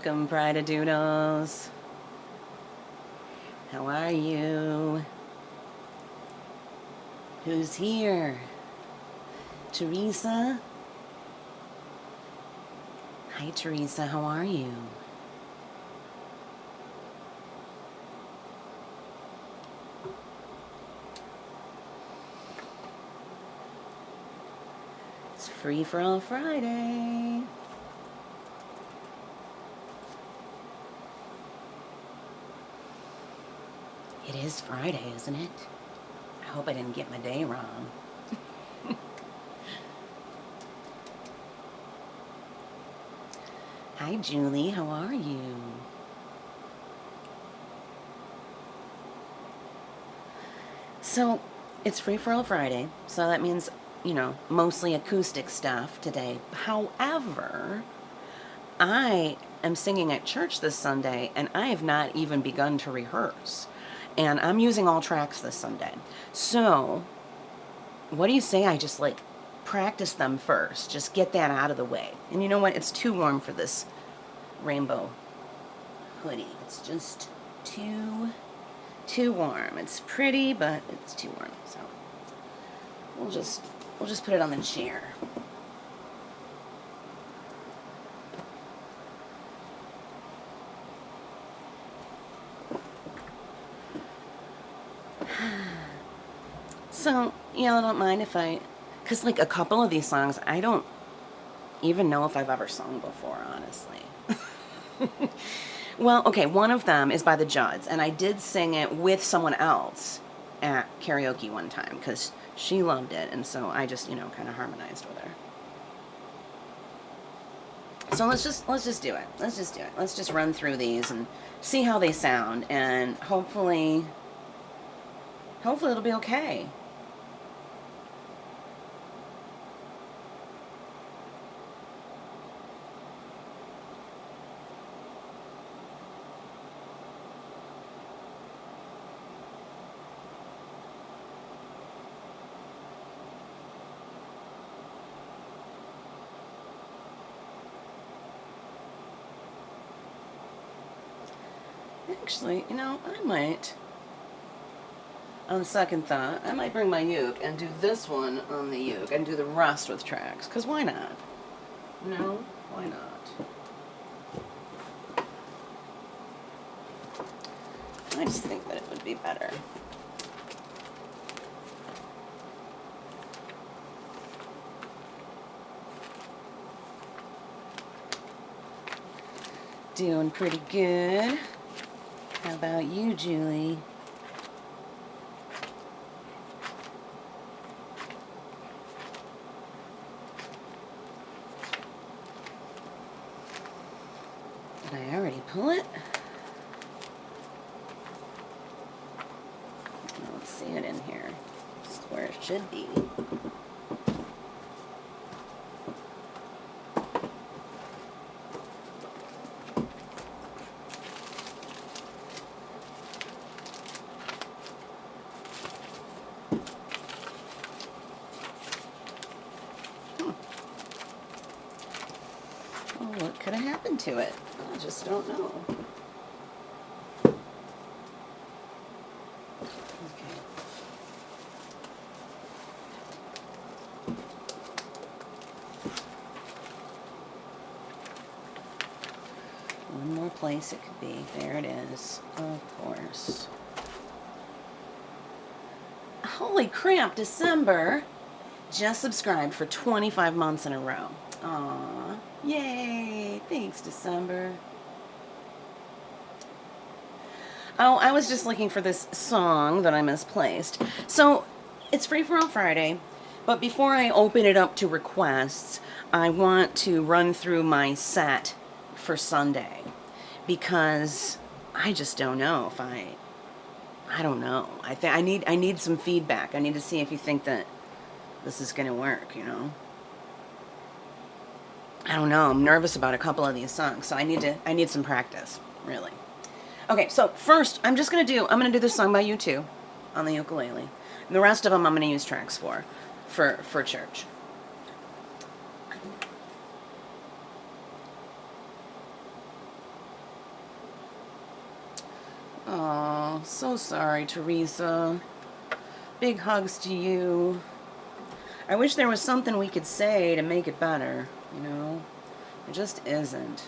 Welcome, Pride of Doodles. How are you? Who's here? Teresa? Hi, Teresa. How are you? It's Free for All Friday. It is Friday, isn't it? I hope I didn't get my day wrong. Hi, Julie. How are you? So, it's Free for All Friday, so that means, you know, mostly acoustic stuff today. However, I am singing at church this Sunday, and I have not even begun to rehearse. And I'm using all tracks this Sunday. So, what do you say I just, like, practice them first? Just get that out of the way. And you know what? It's too warm for this rainbow hoodie. It's just too warm. It's pretty, but it's too warm. So, we'll just put it on the chair. So, yeah, I don't mind if because like a couple of these songs, I don't even know if I've ever sung before, honestly. Well, okay, one of them is by the Judds, and I did sing it with someone else at karaoke one time, because she loved it, and so I just, you know, kind of harmonized with her. So let's just do it. Let's just do it. Let's just run through these and see how they sound, and hopefully it'll be okay. Actually, you know, I might, on second thought, I might bring my uke and do this one on the uke and do the rest with tracks. Because why not? No? Why not? I just think that it would be better. Doing pretty good. How about you, Julie? Did I already pull it? I don't see it in here. This is where it should be. What could have happened to it? I just don't know. Okay. One more place it could be. There it is. Of course. Holy crap, December! Just subscribed for 25 months in a row. Aww. Yay! Thanks, December. Oh, I was just looking for this song that I misplaced. So, it's Free for All Friday, but before I open it up to requests, I want to run through my set for Sunday, because I just don't know if I don't know. I need some feedback. I need to see if you think that this is going to work, you know? I don't know. I'm nervous about a couple of these songs, so I need some practice, really. Okay, so first, I'm going to do this song by U2 on the ukulele. And the rest of them I'm going to use tracks for church. Oh, so sorry, Teresa. Big hugs to you. I wish there was something we could say to make it better, you know? It just isn't.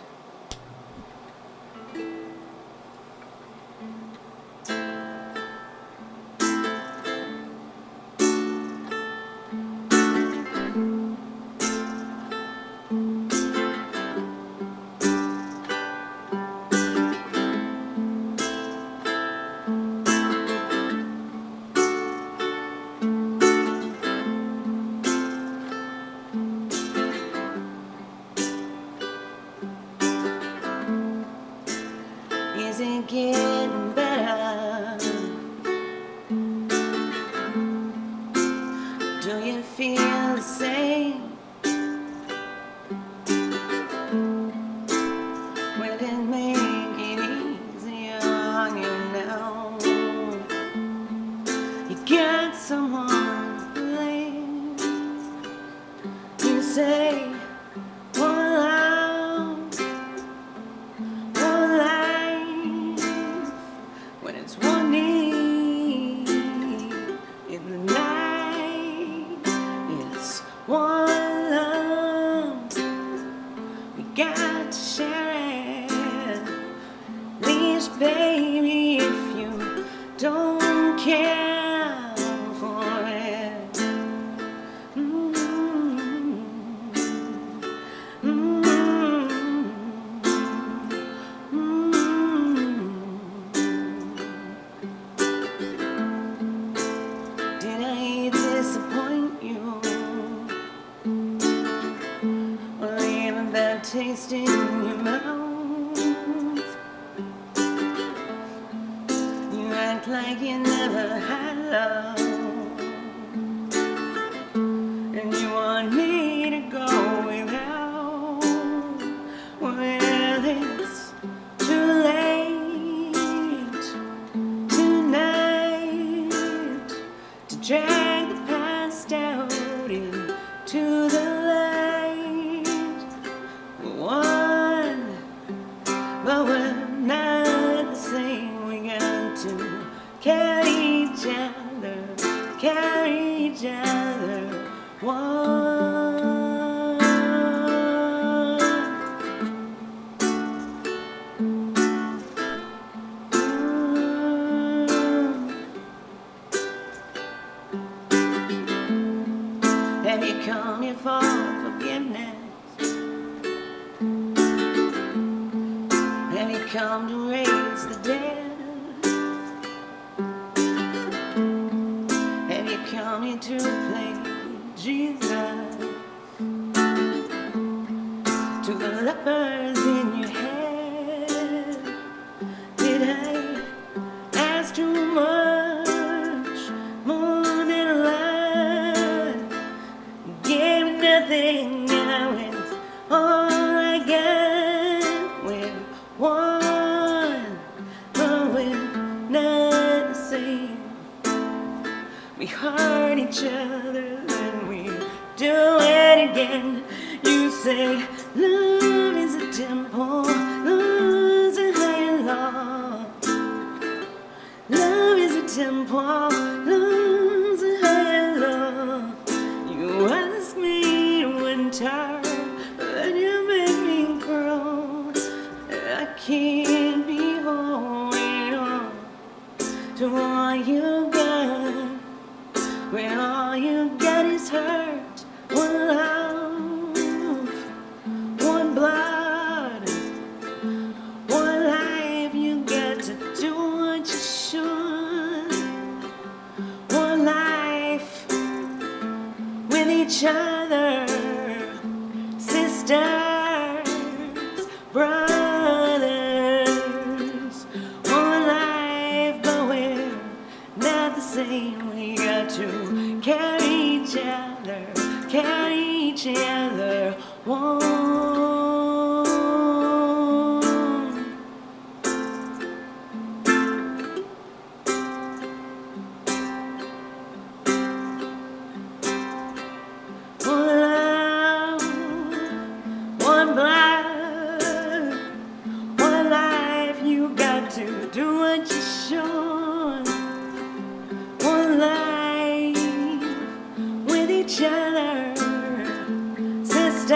Is it getting better? Do you feel the same? Will it make it easier on you now? You got someone to blame. You say, one love, one life, when it's one need in the night. It's one love, we got to share it. At least, baby, if you don't care for it. Did I disappoint you? Or leave a bad taste in your mouth? You act like you never had love, and you want me to go without. Well, it's too late tonight to drag the past out into the light. One, but we're not the same. We got to carry each other. One. Have you come here for forgiveness? Have you come to raise the dead? Have you come here to play Jesus to the lepers in your head? Did I ask too much, more than a lie? Gave nothing, now it's all I got. We're one, but we're not the same. We hurt each other and we do it again. You say love is a temple, love's a higher law. Love is a temple, love's a higher law. You ask me to enter, then you make me grow. I can't be holding on to all you got, when all you got is hurt. One love, one blood, one life. You got to do what you should. One life with each other, sisters, brothers. One life, but we're not the same. We got to carry each other, carry each other. One. One love, one blood, one life. You got to do what you should. each other, sisters,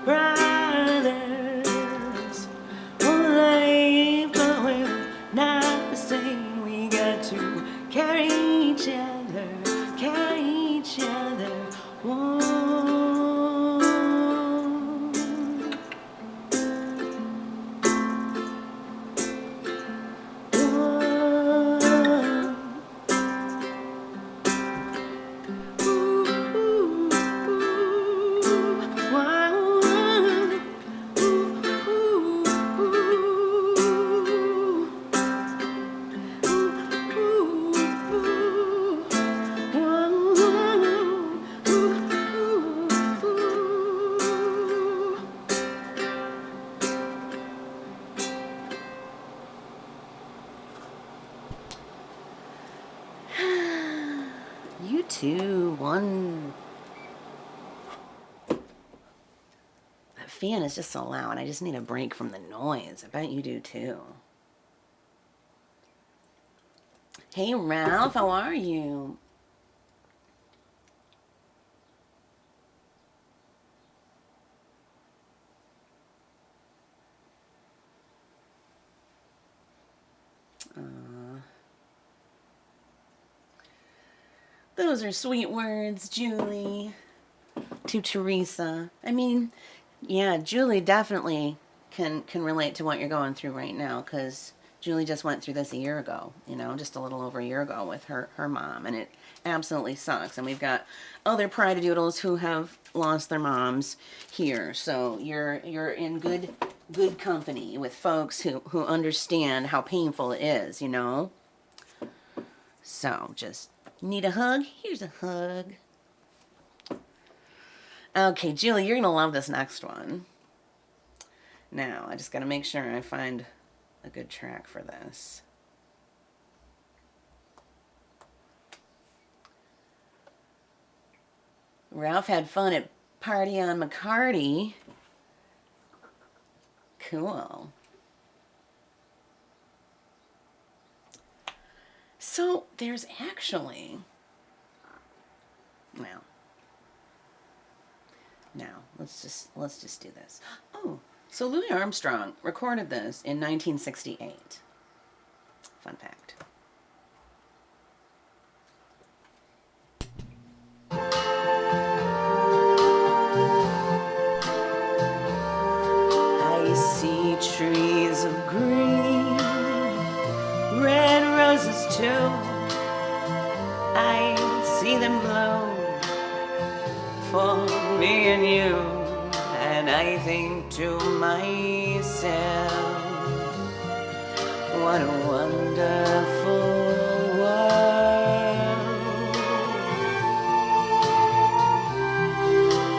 brothers. One life, but we're not the same. We got to carry each other, carry each other. Whoa. You too, one. That fan is just so loud. I just need a break from the noise. I bet you do too. Hey, Ralph, how are you? Those are sweet words, Julie. To Teresa. I mean, yeah, Julie definitely can relate to what you're going through right now, because Julie just went through this a year ago, you know, just a little over a year ago with her mom, and it absolutely sucks. And we've got other Pride-a-Doodles who have lost their moms here, so you're in good company with folks who understand how painful it is, you know. So just need a hug? Here's a hug. Okay, Julie, you're gonna love this next one. Now, I just gotta make sure I find a good track for this. Ralph had fun at Party on McCarty. Cool. So, there's actually... Well... Now, let's just do this. Oh, so Louis Armstrong recorded this in 1968. Fun fact. I see trees of green, red roses too. I see them blow for me and you, and I think to myself, what a wonderful world.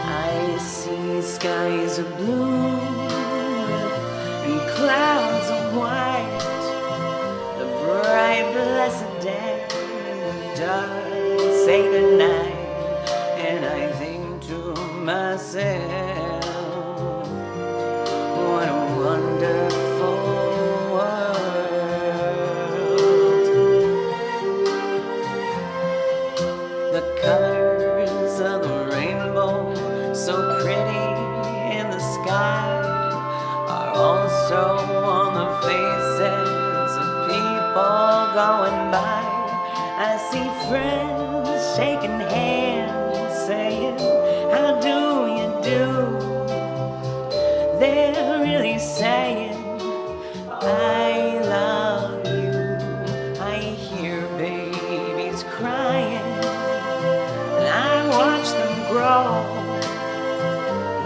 I see skies of blue and clouds of white, the bright blessed day, the dark sacred night, and I think to myself, what a wonderful world. The colors of the rainbow, so pretty in the sky, are also on the faces of people going by. I see friends shaking hands, saying, how do you do? They're really saying, I love you. I hear babies crying, and I watch them grow.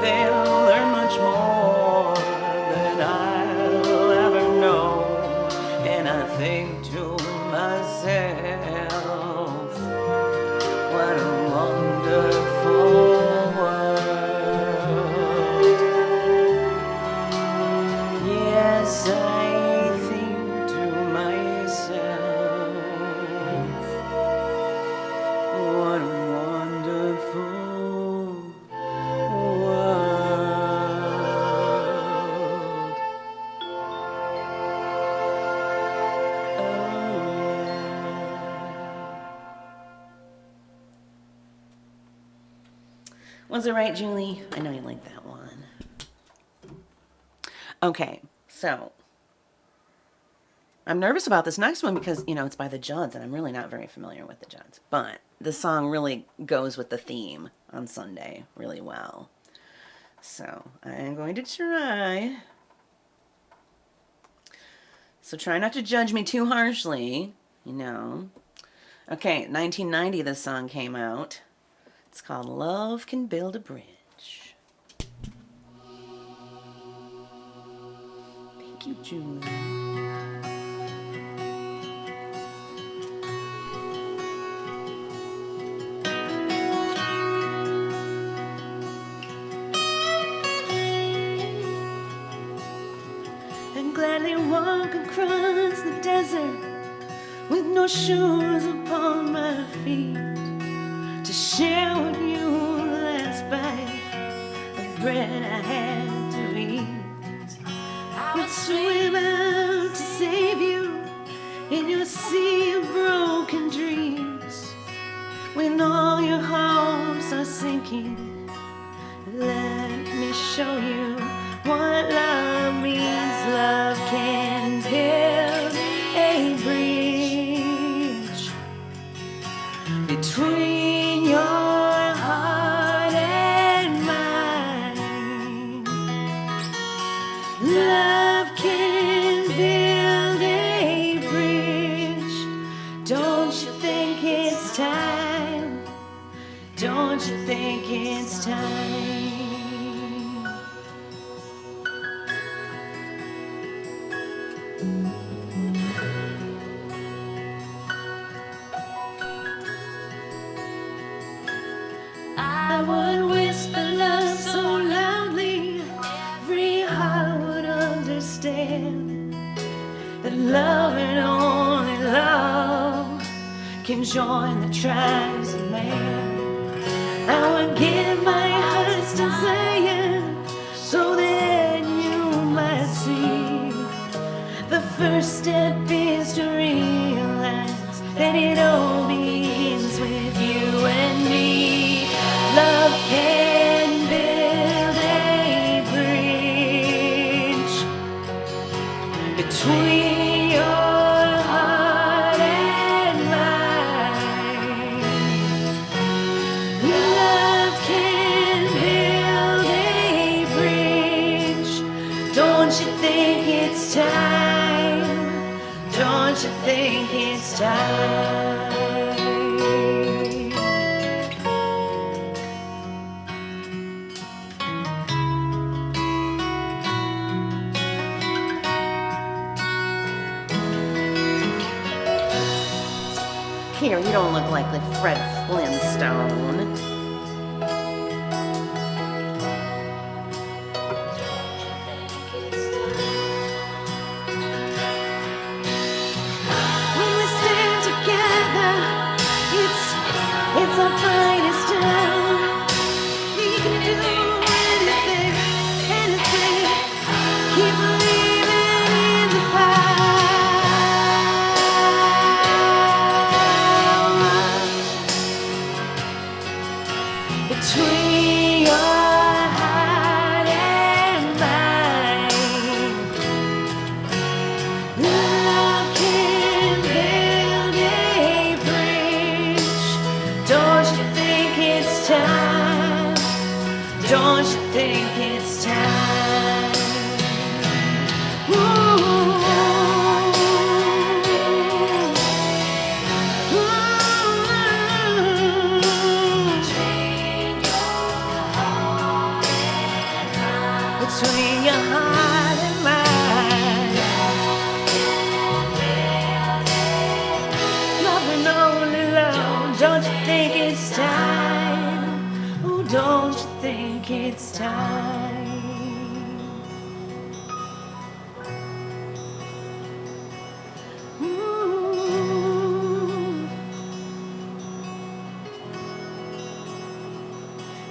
They'll learn much more than I'll ever know. And I think to myself, what a wonderful world. Yes, I think to myself, what a wonderful world. Was it right, Julie? I know you like that one. Okay, so I'm nervous about this next one because, it's by the Judds, and I'm really not very familiar with the Judds. But the song really goes with the theme on Sunday really well. So I'm going to try. So try not to judge me too harshly, Okay, 1990 this song came out. It's called Love Can Build a Bridge. Thank you, Julie. I'd gladly walk across the desert with no shoes upon my feet to share with you the last bite of bread I had to eat. I would swim out to save you in your sea of broken dreams. When all your hopes are sinking, let me show you what love means. Love can build a bridge between your heart and mine. Love can build a bridge. Don't you think it's time? Don't you think it's time? I would whisper love so loudly, every heart would understand that love and only love can join the tribes of man. I would give my heart's desire so that you might see. The first step is to realize that it all begins with you and me. Love can build a bridge between your heart and mine. Love can build a bridge. Don't you think it's time? Don't you think it's time? Here, you don't look like the Fred Flintstone. When we stand together, it's our finest hour. We can do anything, anything. Keep believing in the power. Between your heart and mine, love can build a bridge. Don't you think it's time? Don't you think it's time? Ooh. Between your heart and mine, love and only love. Don't you think it's time? Oh, don't you think it's time? Ooh.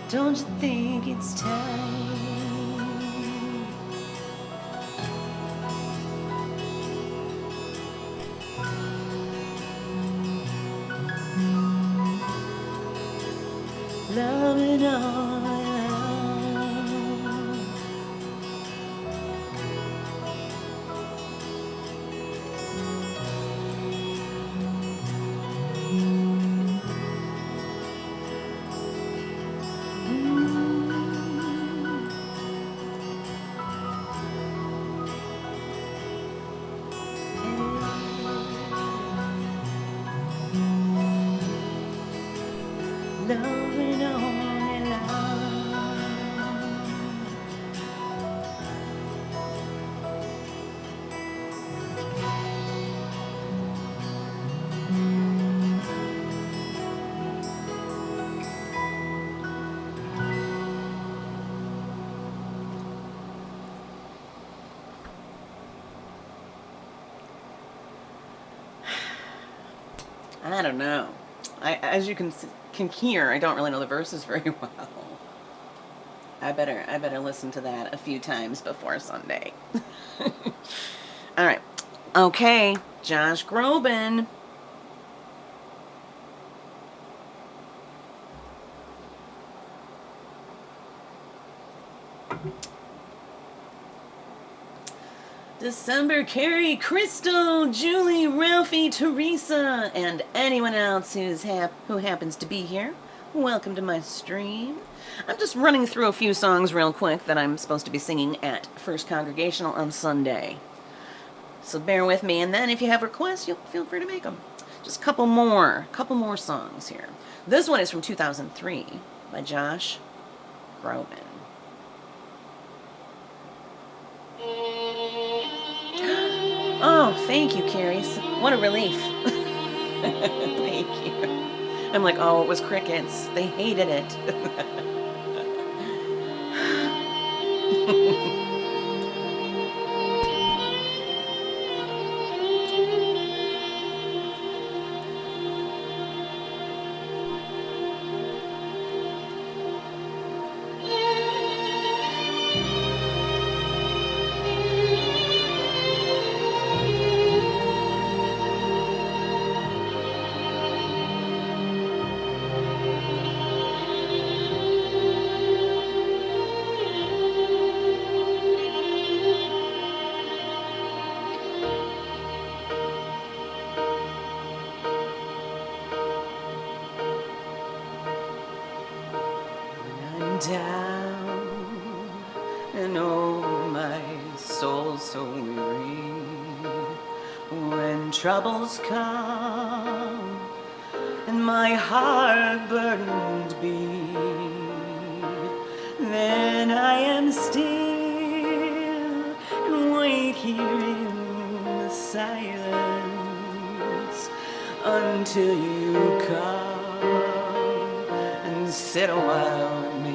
Don't you think it's time? Love and all love and only love. I don't know. As you can hear, I don't really know the verses very well. I better listen to that a few times before Sunday. All right. Okay, Josh Groban. December, Carrie, Crystal, Julie, Ralphie, Teresa, and anyone else who happens to be here. Welcome to my stream. I'm just running through a few songs real quick that I'm supposed to be singing at First Congregational on Sunday. So bear with me, and then if you have requests, you'll feel free to make them. Just a couple more songs here. This one is from 2003 by Josh Groban. Oh, thank you, Carrie. What a relief. Thank you. I'm like, oh, it was crickets. They hated it. Down, and oh, my soul so weary. When troubles come and my heart burdened be, then I am still and wait here in the silence until you come and sit a while with me.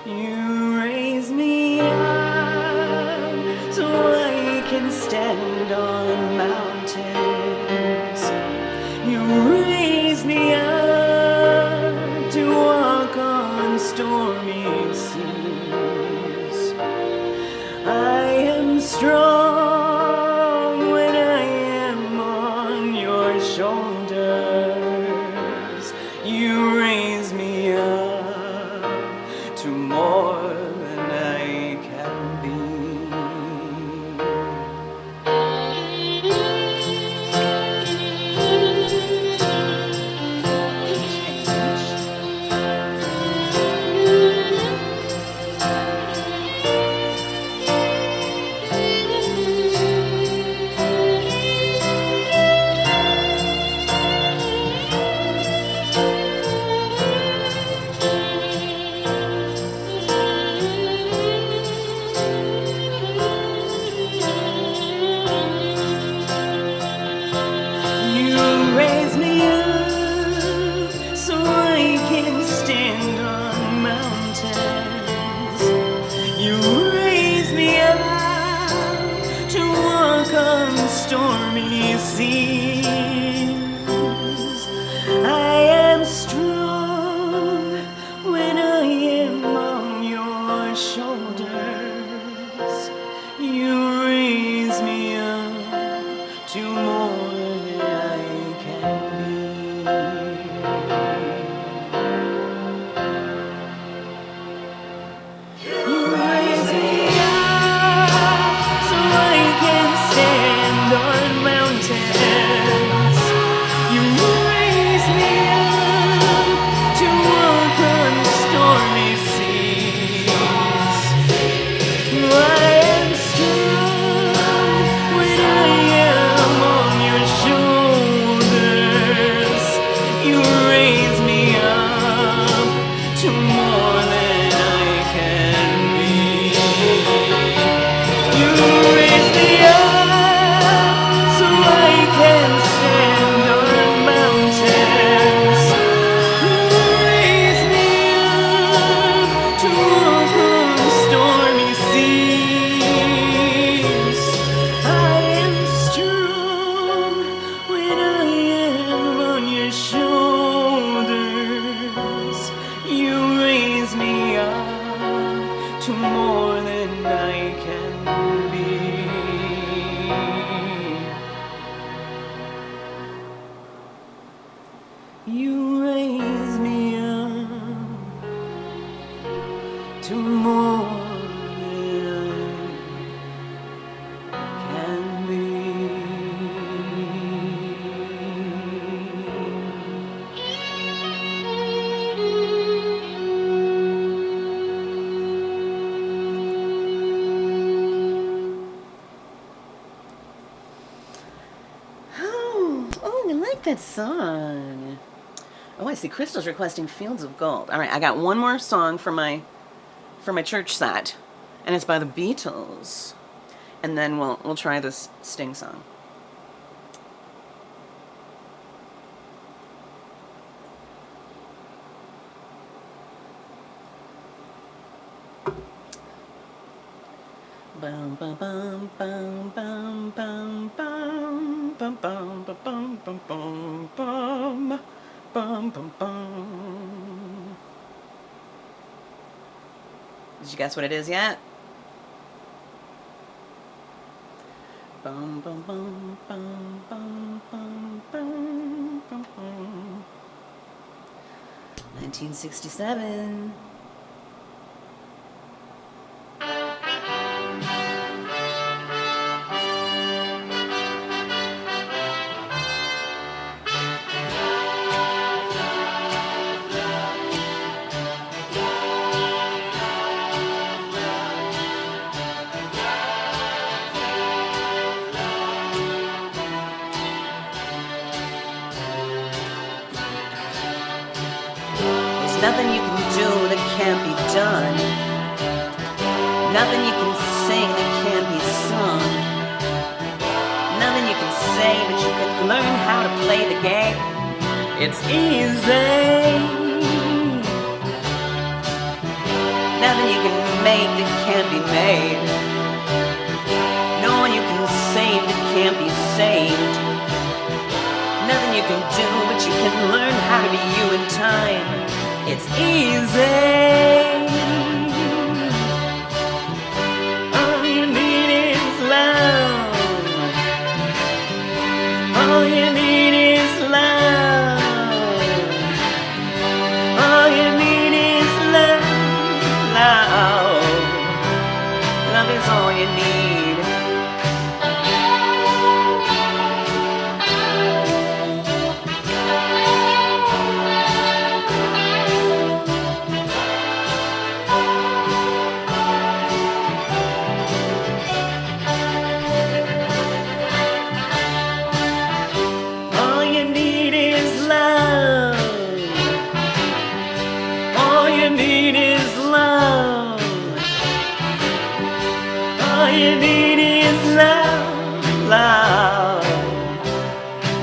You raise me up so I can stand on mountains. You raise me up to walk on stormy seas. I am strong when I am on your shoulders. You raise me up to more than I can be. You raise me up to more than I can be. Oh, I like that song. Oh, I see. Crystal's requesting Fields of Gold. All right, I got one more song for my church set, and it's by the Beatles. And then we'll try this Sting song. Bum bum bum bum bum bum bum bum bum bum bum bum bum bum bum bum. Did you guess what it is yet? Bum bum bum bum bum bum bum bum bum. 1967. Nothing you can do that can't be done. Nothing you can sing that can't be sung. Nothing you can say, but you can learn how to play the game. It's easy. Nothing you can make that can't be made. No one you can save that can't be saved. Nothing you can do, but you can learn how to be you in time. It's easy. All you need is love. All you need is love. All you need is love. Love. Love is all you need.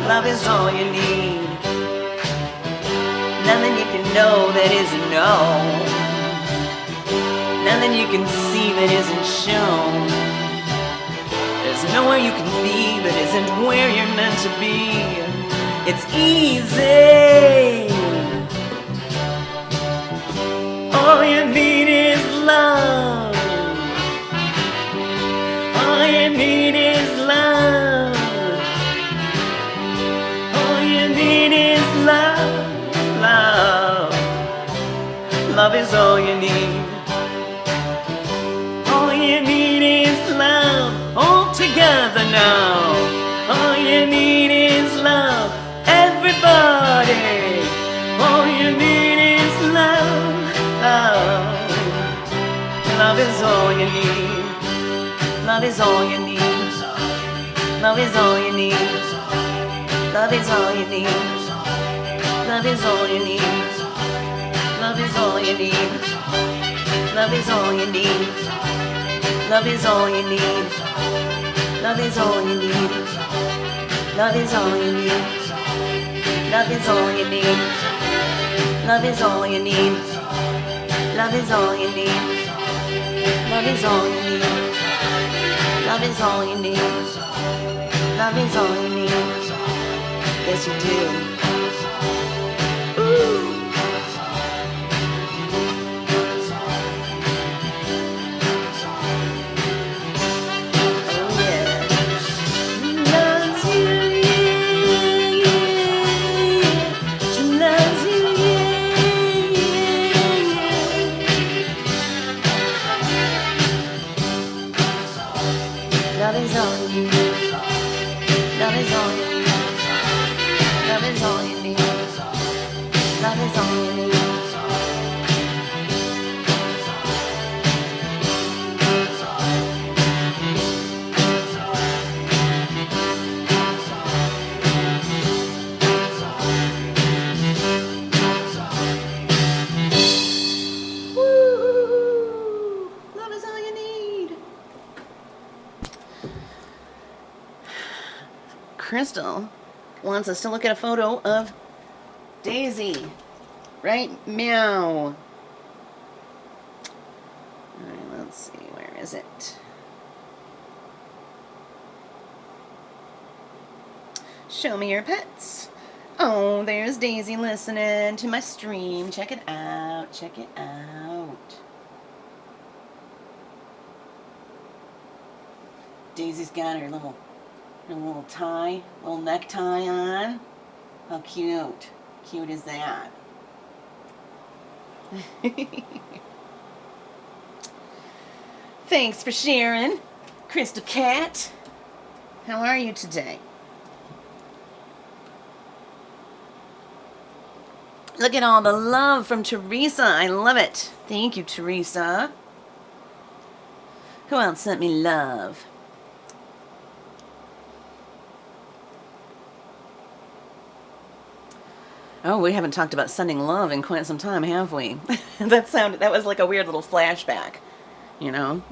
Love is all you need. Nothing you can know that isn't known. Nothing you can see that isn't shown. There's nowhere you can be that isn't where you're meant to be. It's easy. All you need is love. All you need is love. All you need is love. Love. Love is all you need. All you need is love. All together now. All you need is love. Everybody. All you need is love. Love. Love is all you need. Love is all you need. Love is all you need. Love is all you need. Love is all you need. Love is all you need. Love is all you need. Love is all you need. Love is all you need. Love is all you need. Love is all you need. Love is all you need. Love is all you need. Love is all you need. Love is all you need. Love is all you need. Yes, you do. Ooh. is all you need. Love is all you need. Woo! Love is all you need. Crystal wants us to look at a photo of Daisy. Right? Meow. Alright, let's see. Where is it? Show me your pets. Oh, there's Daisy listening to my stream. Check it out. Check it out. Daisy's got her little tie, little necktie on. How cute. Cute is that? Thanks for sharing, Crystal Cat. How are you today? Look at all the love from Teresa. I love it. Thank you, Teresa. Who else sent me love? Oh, we haven't talked about sending love in quite some time, have we? That was like a weird little flashback, you know?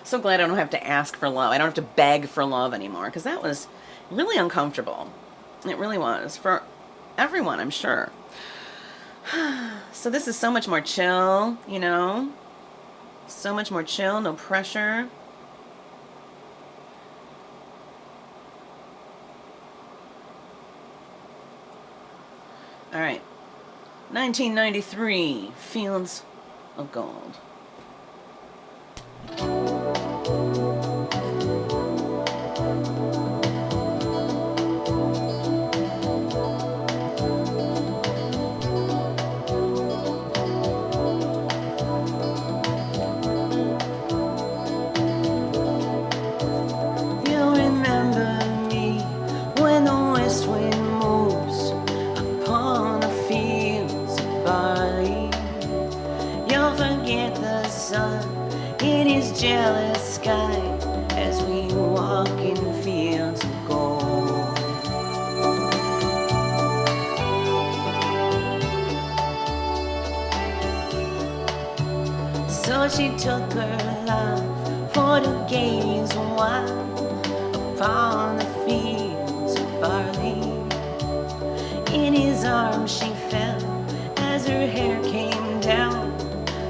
So glad I don't have to ask for love. I don't have to beg for love anymore, because that was really uncomfortable. It really was. For everyone, I'm sure. So this is so much more chill, you know? So much more chill, no pressure. All right. 1993, Fields of Gold. You'll remember me when the west wind moves upon the fields of barley. You'll forget the sun in his jealous sky as we walk in fields of gold. So she took her love for to gaze a while upon the fields of barley. In his arms she fell as her hair came down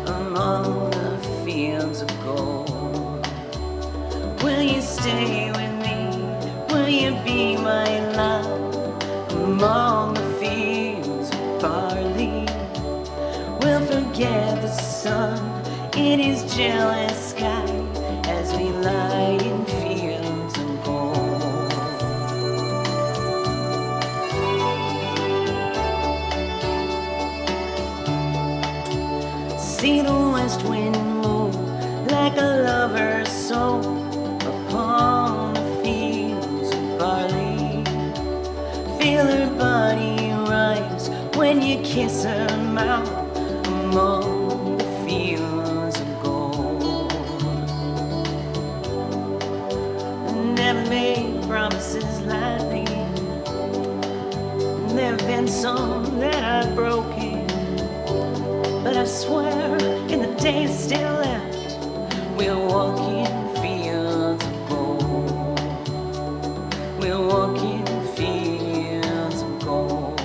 among the fields of gold. Will you stay with me? Will you be my love among the fields of barley? We'll forget the sun in his jealous sky as we lie in fields of gold. See the west wind move like a lover's soul upon the fields of barley. Feel her body rise when you kiss her mouth among the fields of gold. Never made promises lightly. There've been some that I've broken, but I swear in the days still left, we'll walk in fields of gold. We'll walk in fields of gold.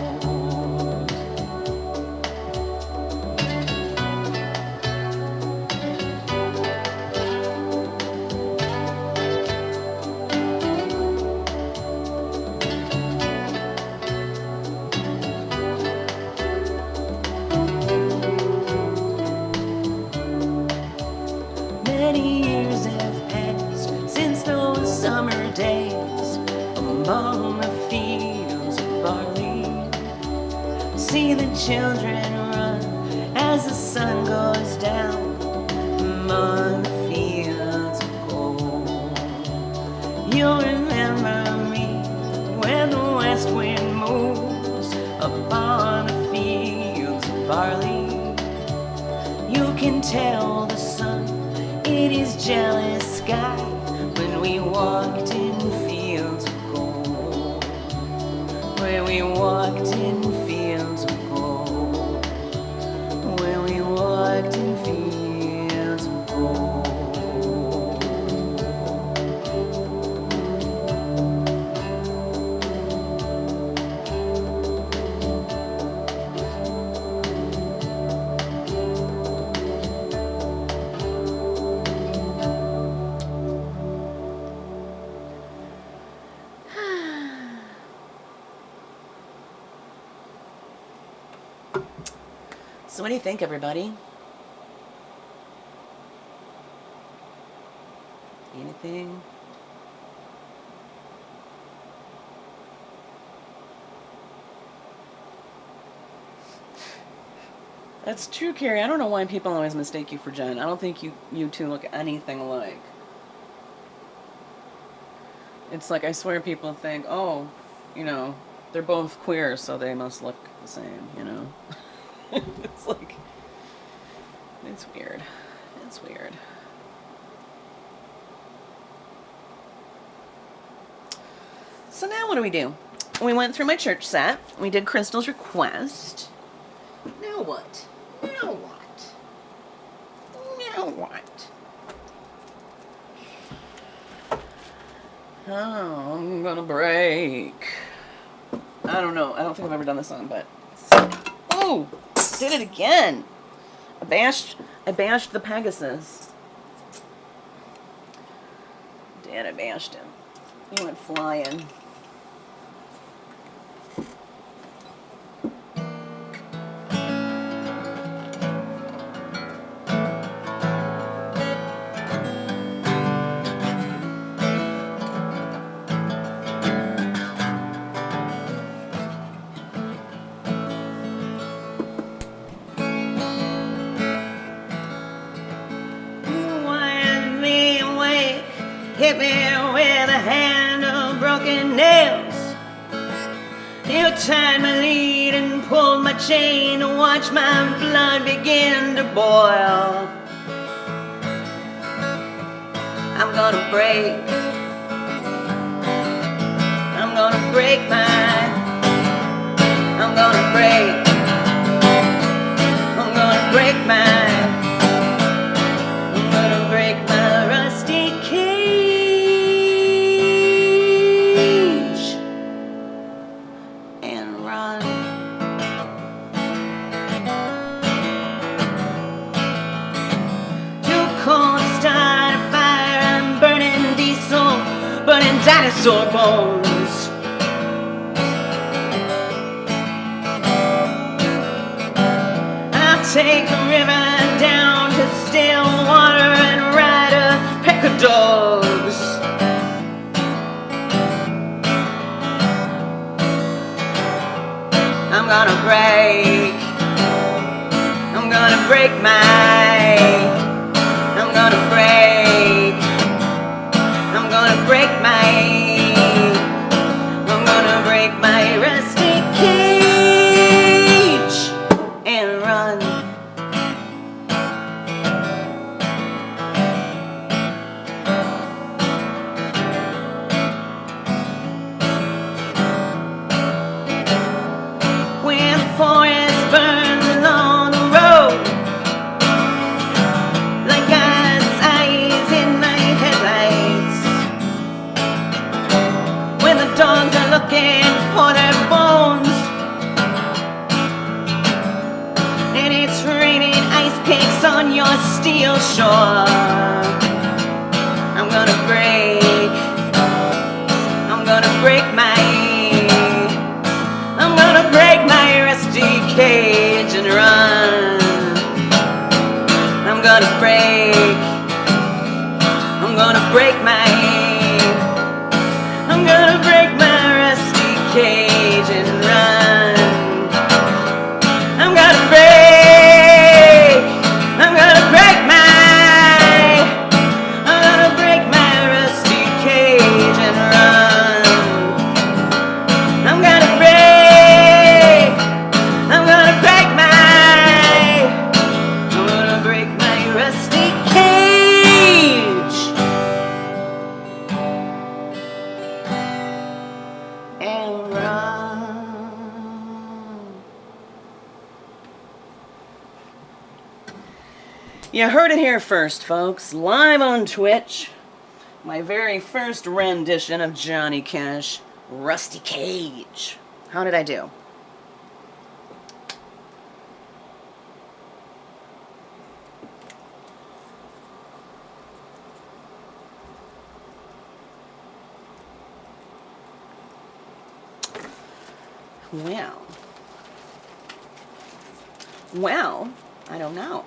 Many years have passed since those summer days among the fields of barley. See the children run as the sun goes down among the fields of gold. You'll remember me when the west wind moves barley. You can tell the sun in his jealous sky when we walked in fields of gold. When we walked in fields of gold. When we walked in fields of gold. So what do you think, everybody? Anything? That's true, Carrie. I don't know why people always mistake you for Jen. I don't think you two look anything alike. It's like, I swear people think, oh, you know, they're both queer, so they must look the same, you know? It's like, it's weird. It's weird. So now what do? We went through my church set. We did Crystal's request. Now what? Now what? Now what? Oh, I'm gonna break. I don't know. I don't think I've ever done this song, but... Oh! Did it again! I bashed the Pegasus. Dad, I bashed him. He went flying. Hit me with a hand of broken nails. You tied my lead and pulled my chain to watch my blood begin to boil. I'm gonna break. I'm gonna break I'm gonna break. I'm gonna break I'm gonna break my rusty cage and run. Too cold to start a fire. I'm burning diesel, burning dinosaur bones. I'll take a river down to still water and ride a pack of dogs. I'm gonna break. I'm gonna break I'm gonna break. I'm gonna break I'm gonna break my rusty cage and run. When the forest burns along the road, like God's eyes in my headlights. When the dogs are looking for their bones, and it's raining ice picks on your steel shore, I'm gonna break. I'm gonna break I'm gonna break my rusty cage and run. I'm gonna break. I'm gonna break I'm gonna break my rusty cage and run. I'm gonna break. I'm gonna break I'm gonna break my rusty You heard it here first, folks. Live on Twitch. My very first rendition of Johnny Cash, Rusty Cage. How did I do? Well, I don't know.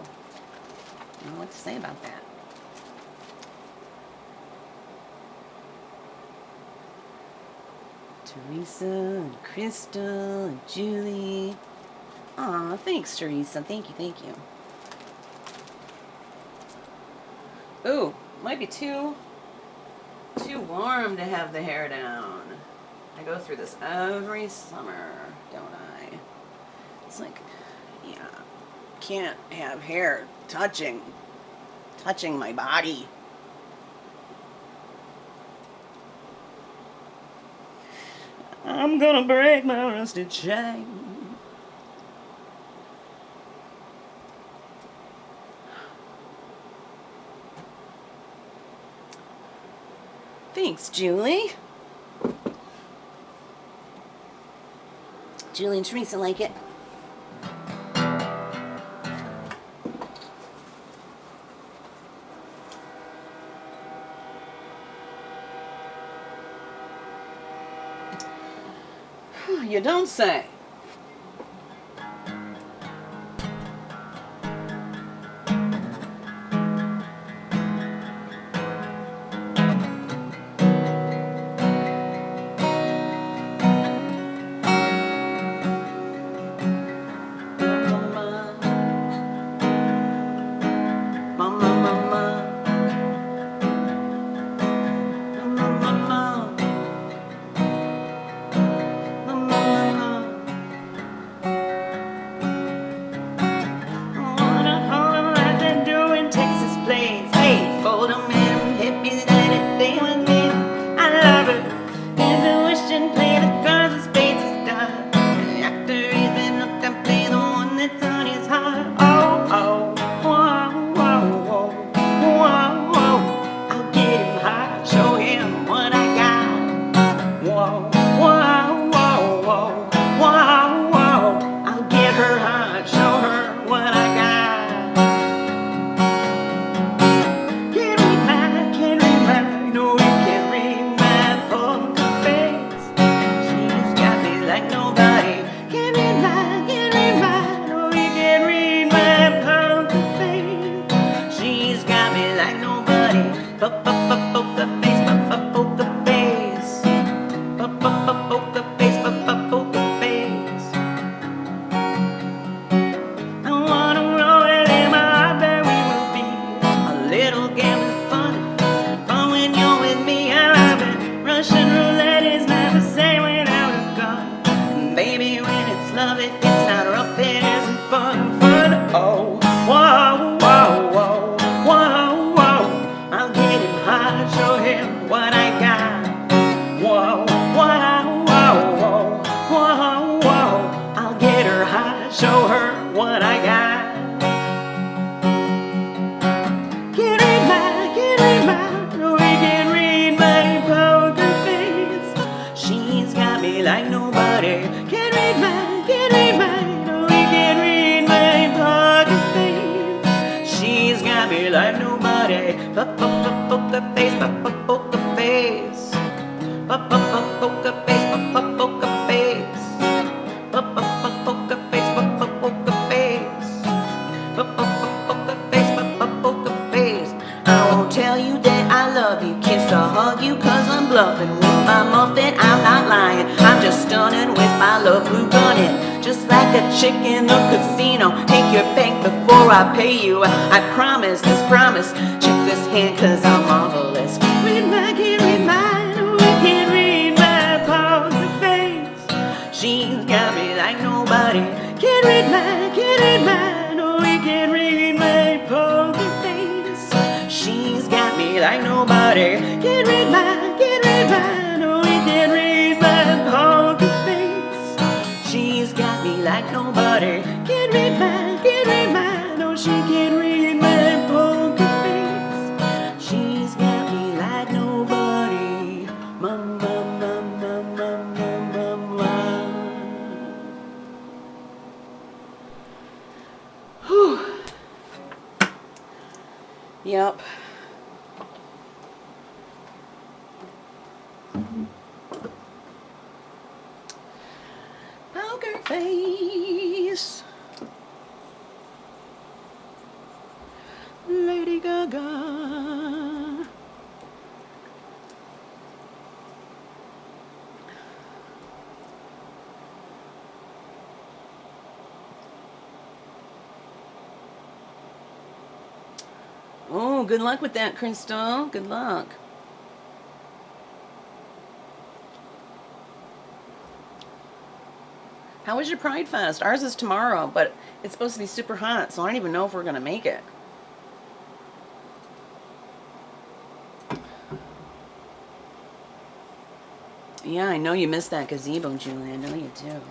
I don't know what to say about that. Teresa and Crystal and Julie. Aw, thanks, Teresa. Thank you. Ooh, might be too warm to have the hair down. I go through this every summer, don't I? It's like, yeah, can't have hair touching my body. I'm gonna break my rusted chain. Thanks, Julie. Julie and Teresa like it. You don't say. I promise this promise. Check this hand, cause I'm marvelous. Read my, can't read mine. Oh, I can't read my poker face. She's got me like nobody. Can't read mine, can't read mine. Oh, we can't read my poker face. She's got me like nobody. Can't read mine, can't read mine. Oh, we can't read my poker face. She's got me like nobody. Can't read mine, can't read mine. She can't read my Yep. Poker face. Lady Gaga. Oh, good luck with that, Crystal. Good luck. How was your Pride Fest? Ours is tomorrow, but it's supposed to be super hot, so I don't even know if we're going to make it. Yeah, I know you missed that gazebo, Julie. I know you do.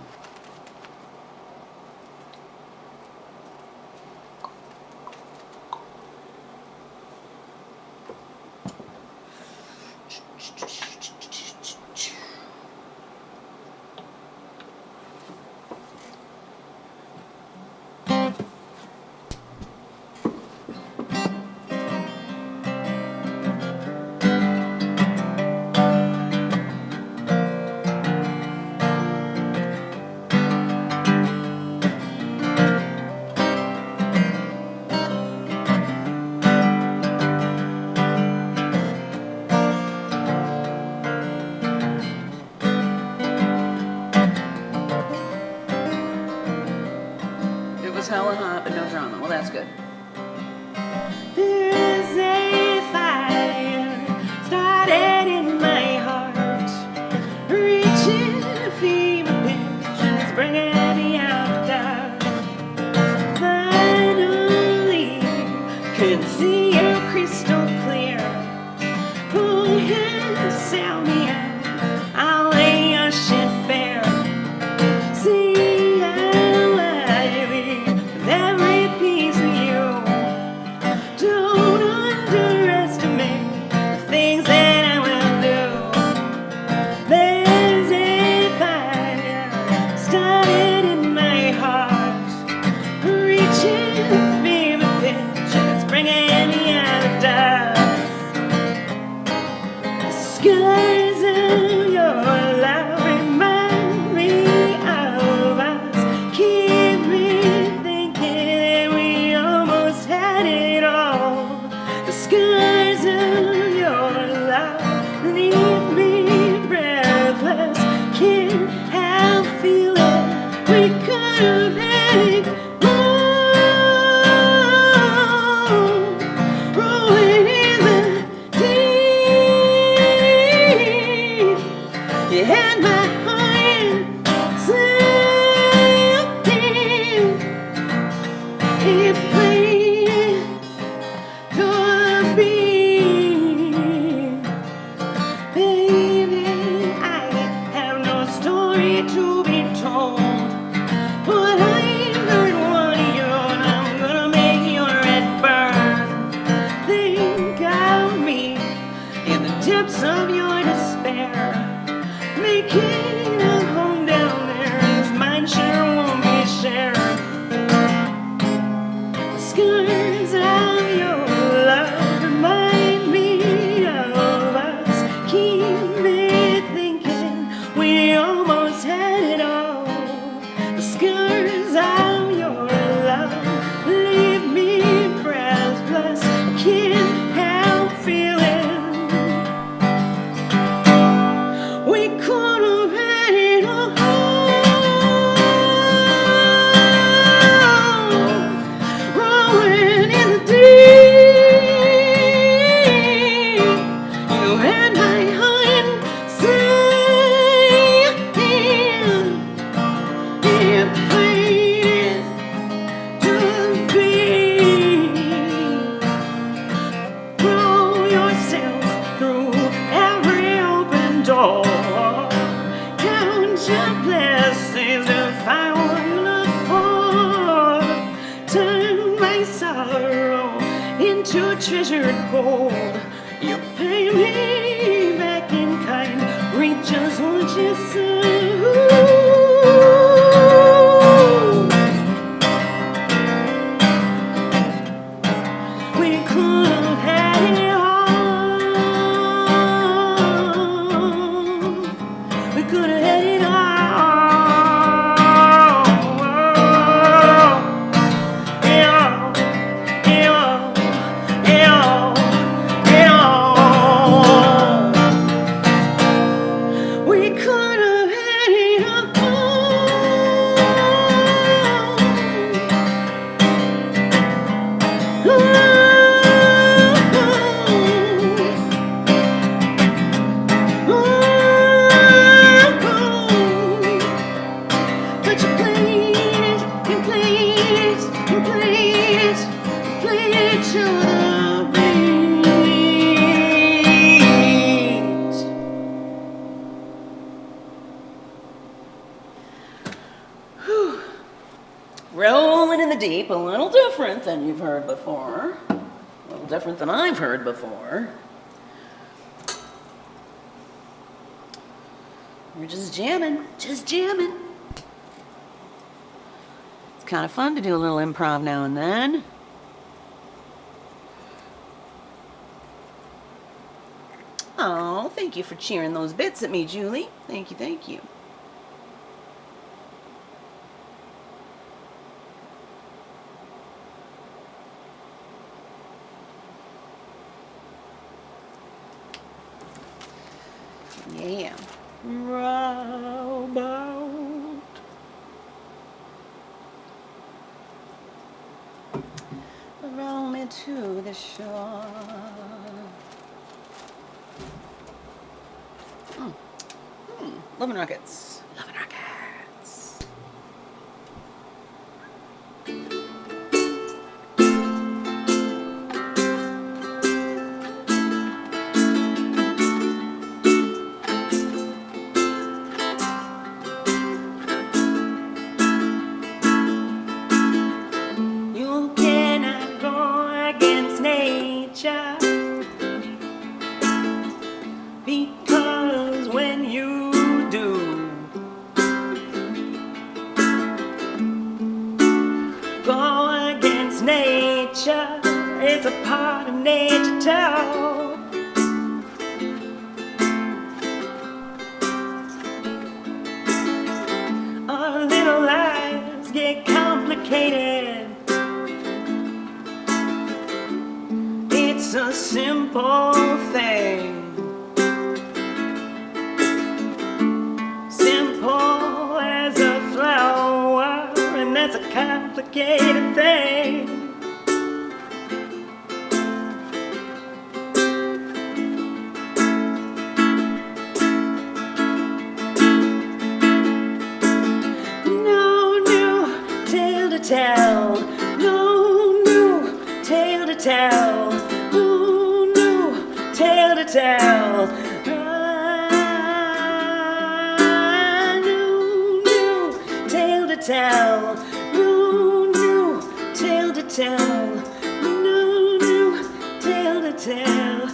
It was hella hot, but no drama. Well, that's good. There's a fire started in my heart, reaching a fever pitch, and it's bringing me out dark. Finally, can see you crystal clear. Go ahead, sell me out. I'll lay your shit bare. See how I leave with every piece of you. Don't underestimate the things that I will do. There's a fire started in my heart, reaching a fever pitch, and it's bringing me out of dark. The skies of your love remind me of us, keep me thinking that we almost had it all. The skies of your love leave me breathless, can't help feeling we could have had it all. Rolling in the deep, you had my heart something. It played your beat. Baby, I have no story to be told, but I heard one of you, and I'm gonna make your head burn. Think of me in the depths of your despair, making a home down there, as mine sure won't be shared. The scars of your love remind me of us, keep me thinking we almost had it all. The scars of your love leave me breathless, can't help feeling we could have had it all. Rolling in the deep, you had my heart singing. It played to be. Throw yourself through every open door. Count your blessings to find what you look for. Turn my sorrow into treasured gold. You pay me back in kind, reap just what you sow. We could have Rolling in the deep, a little different than you've heard before. A little different than I've heard before. We're just jamming, just jamming. It's kind of fun to do a little improv now and then. Oh, thank you for cheering those bits at me, Julie. Thank you, thank you. Yeah. Rowboat. Row me to the shore. Loving Rockets. Loving Rockets. You cannot go against nature, because when you do go against nature, it's a part of nature too. Our little lives get complicated. It's a simple thing. Simple as a flower, and that's a complicated thing. No new tale to tell, no new tale to tell, no new tale to tell. Tell, no new tale to tell, no new tale to tell.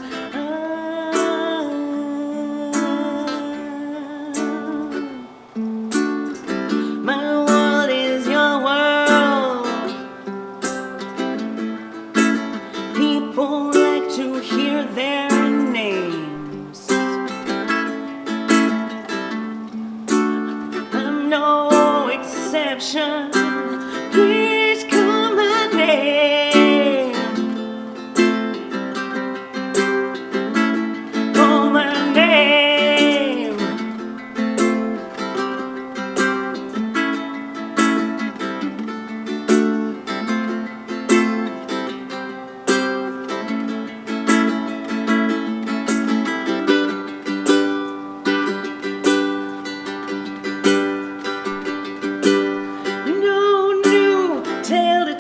My world is your world. People like to hear their names. I'm no exception. Please call my name. Call my name.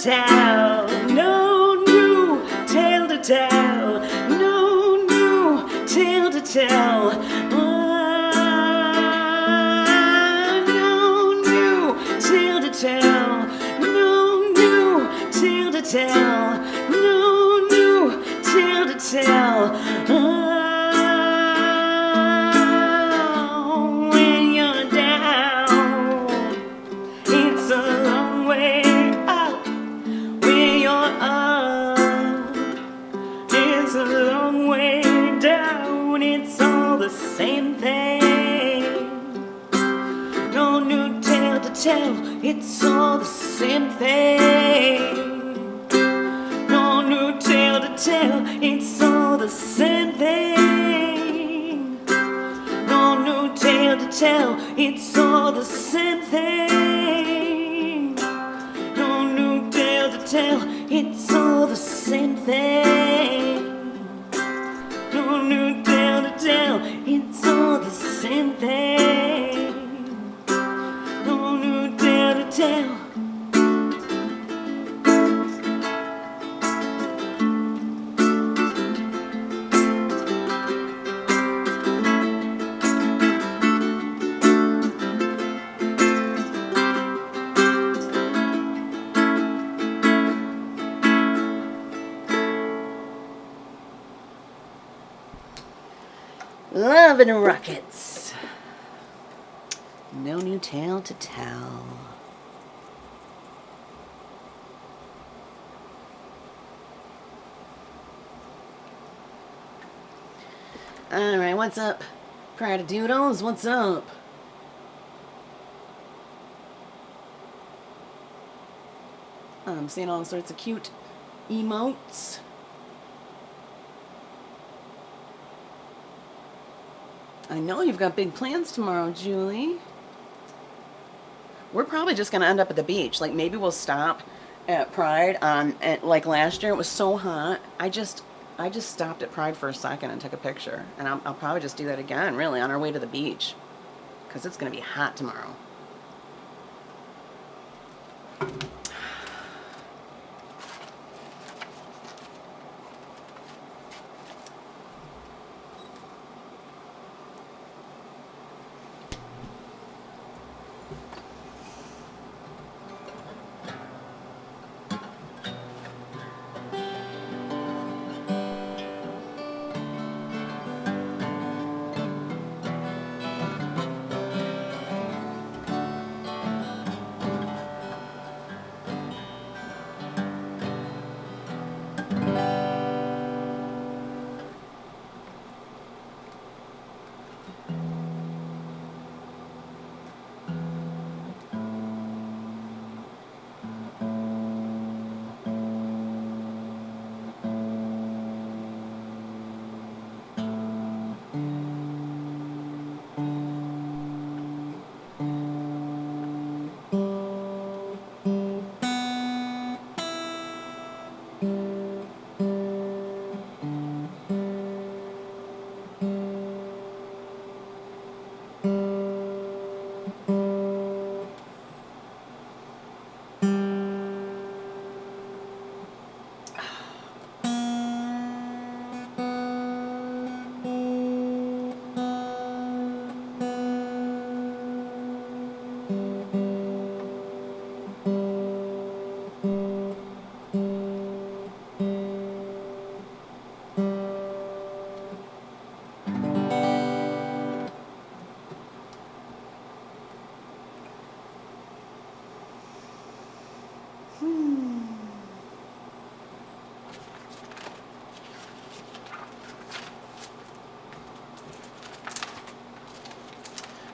Tell, no new tale to tell, no new tale to tell. No new tale to tell, no new tale to tell, no new tale to tell. When you're down, it's a long way up. It's a long way down, it's all the same thing. No new tale to tell, it's all the same thing. No new tale to tell, it's all the same thing. No new tale to tell, it's all the same thing. No new tale to tell, it's all the same thing. No new tale to tell, it's all the same thing. No new tale to tell. loving rockets. No new tale to tell. Alright, what's up? Pride of Doodles, what's up? I'm seeing all sorts of cute emotes. I know you've got big plans tomorrow, Julie. We're probably just going to end up at the beach. Like, maybe we'll stop at Pride like last year. It was so hot. I just stopped at Pride for a second and took a picture. And I'll probably just do that again, really, on our way to the beach. Because it's going to be hot tomorrow.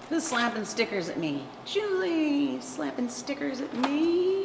Who's slapping stickers at me? Julie, slapping stickers at me.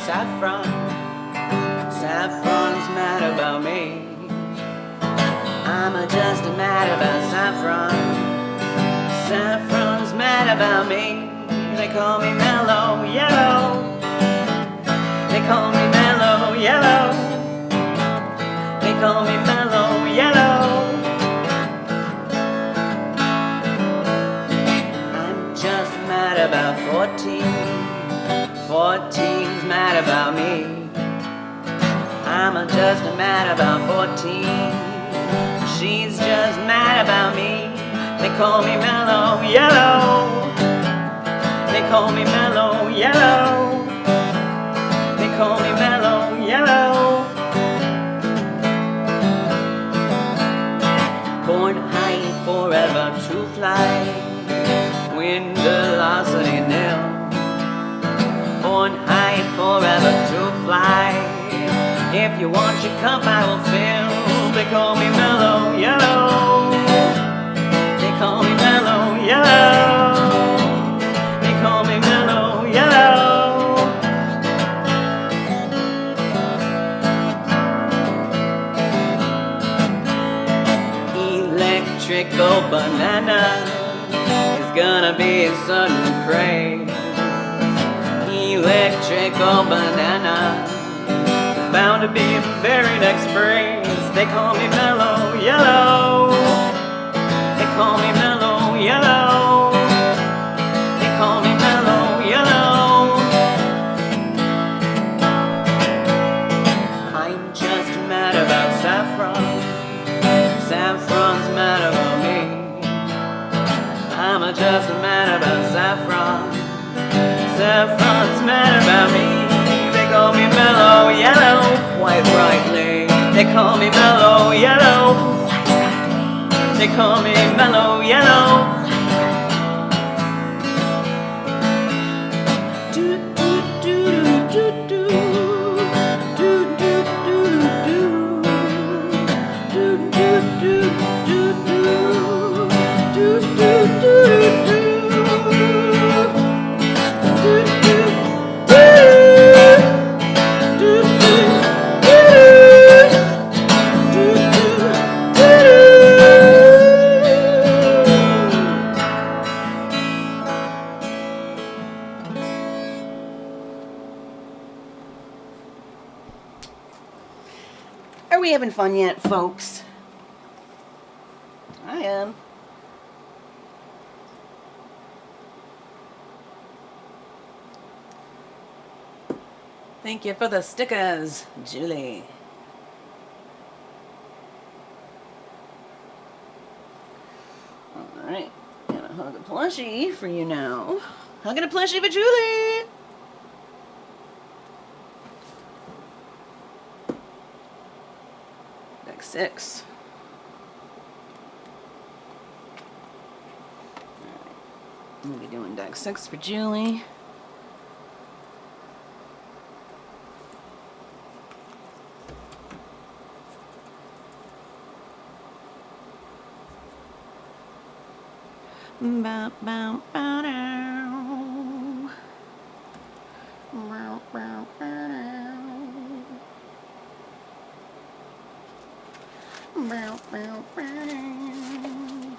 Saffron, Saffron's mad about me. I'm just mad about Saffron, Saffron's mad about me. They call me Mellow Yellow, they call me Mellow Yellow, they call me Mellow Yellow. I'm just mad about 14's mad about me. I'm just mad about 14. She's just mad about me. They call me Mellow Yellow. They call me Mellow Yellow. They call me Mellow Yellow. Born high forever to fly. Wind velocity nil. Born high forever to fly. If you want your cup, I will fill. They call me Mellow Yellow. They call me Mellow Yellow. They call me Mellow Yellow. Electrical banana is gonna be a sudden craze. Electrical banana, bound to be the very next phrase. They call me mellow yellow. They call me mellow yellow. They call me mellow yellow. I'm just mad about saffron. Saffron's mad about me. I'm just mad about saffron. Saffron's mad about me. They call me mellow yellow, quite rightly. They call me mellow yellow, quite rightly. They call me mellow yellow. Do do do do do do do do do do do do do do. Are we having fun yet, folks? I am. Thank you for the stickers, Julie. Alright, gonna hug a plushie for you now. Hugging a plushie for Julie! Deck 6. Alright, I'm gonna be doing deck 6 for Julie. Bow, bow, bow, down. Bow, bow, bow, down. Bow, bow, bow, down.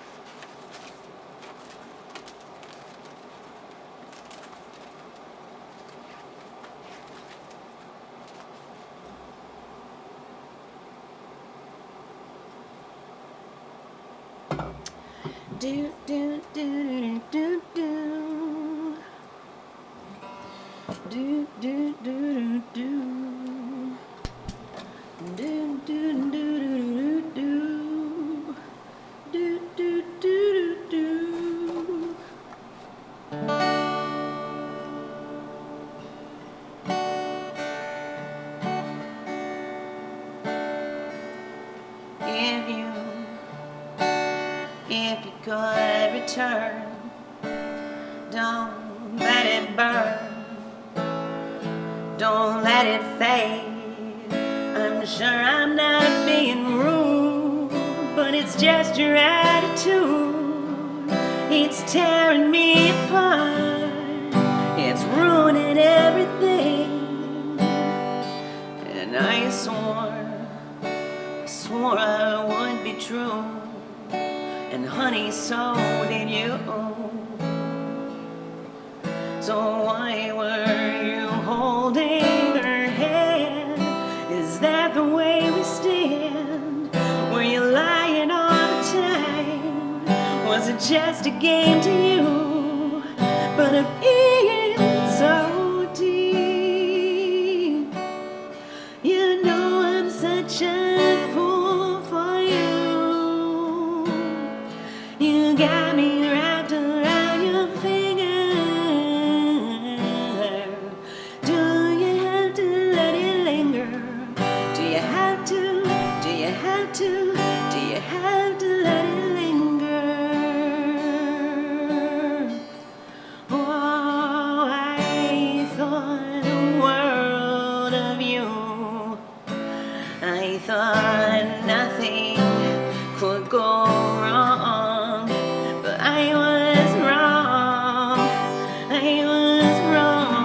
Do do do do do do do do do do do do do do do do do do do. If you could return, don't let it burn, don't let it fade. I'm sure I'm not being rude, but it's just your attitude. It's tearing me apart, it's ruining everything. And I swore I would be true. And honey, so did you. So why were you holding her hand? Is that the way we stand? Were you lying all the time? Was it just a game to you? But I'm in so deep. You know I'm such a fool for you. You got me wrapped around your finger. Do you have to let it linger? Do you have to? Do you have to? Do you have to let it linger? Oh, I thought the world of you. I thought nothing could go wrong. I was wrong, I was wrong.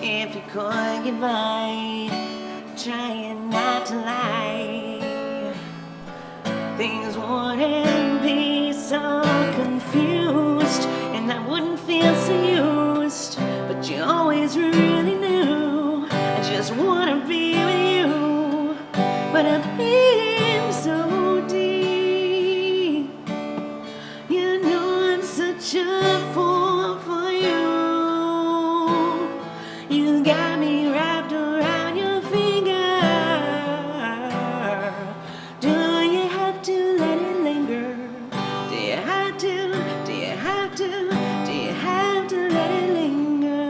If you could get by, trying not to lie. things wouldn't be so confused, and I wouldn't feel so used. But you always really knew I just wanna be with you. But I've been so deep, you know I'm such a fool for you. You got me wrapped around your finger. Do you have to let it linger? Do you have to? Do you have to? Do you have to let it linger?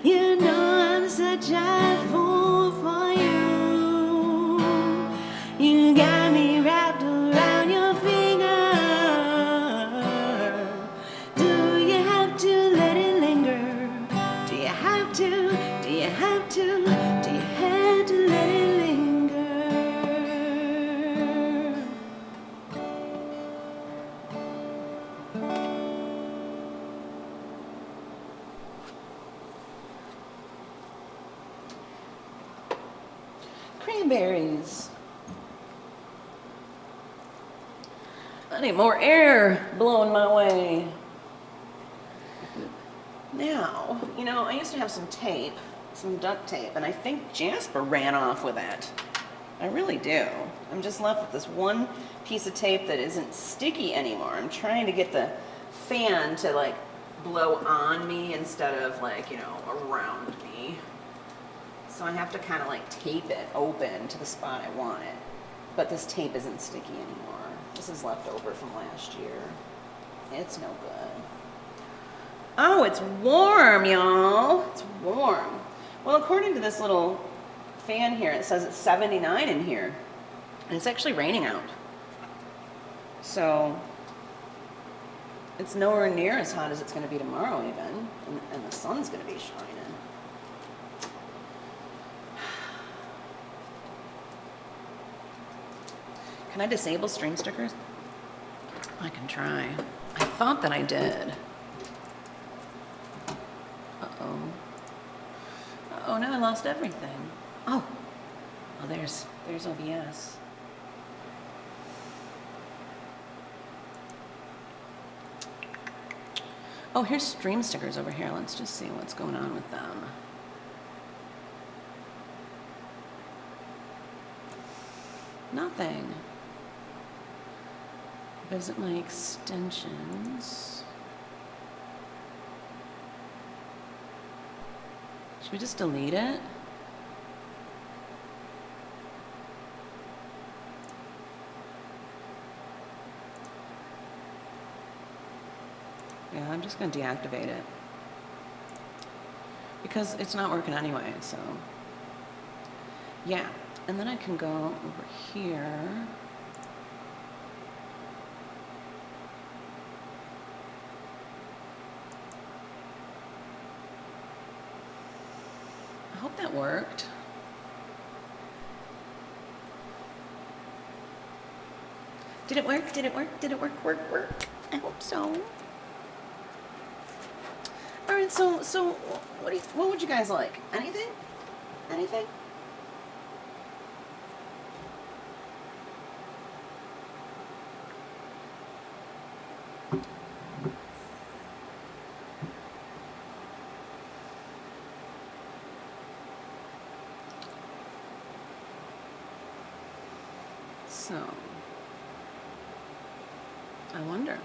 You know I'm such a fool for you. You got me wrapped around your finger. Do you have to let it linger? Do you have to? Do you have to? Do you have to let it linger? Cranberries. I need more air blowing my way. Now, you know, I used to have some tape, some duct tape, and I think Jasper ran off with it. I really do. I'm just left with this one piece of tape that isn't sticky anymore. I'm trying to get the fan to like blow on me instead of like, you know, around me. So I have to kind of like tape it open to the spot I want it. But this tape isn't sticky anymore. This is left over from last year. It's no good. Oh, it's warm, y'all. It's warm. Well, according to this little fan here, it says it's 79 in here. And it's actually raining out. So it's nowhere near as hot as it's going to be tomorrow even. And the sun's going to be shining. Can I disable stream stickers? I can try. I thought that I did. Uh-oh. Uh-oh, now I lost everything. Oh. Oh, there's OBS. Oh, here's stream stickers over here. Let's just see what's going on with them. Nothing. Visit my extensions. Should we just delete it? Yeah, I'm just going to deactivate it. Because it's not working anyway, so. Yeah, and then I can go over here. I hope that worked. Did it work? Did it work? Did it work? Work? I hope so. All right, so what would you guys like? Anything? Anything? So, I wonder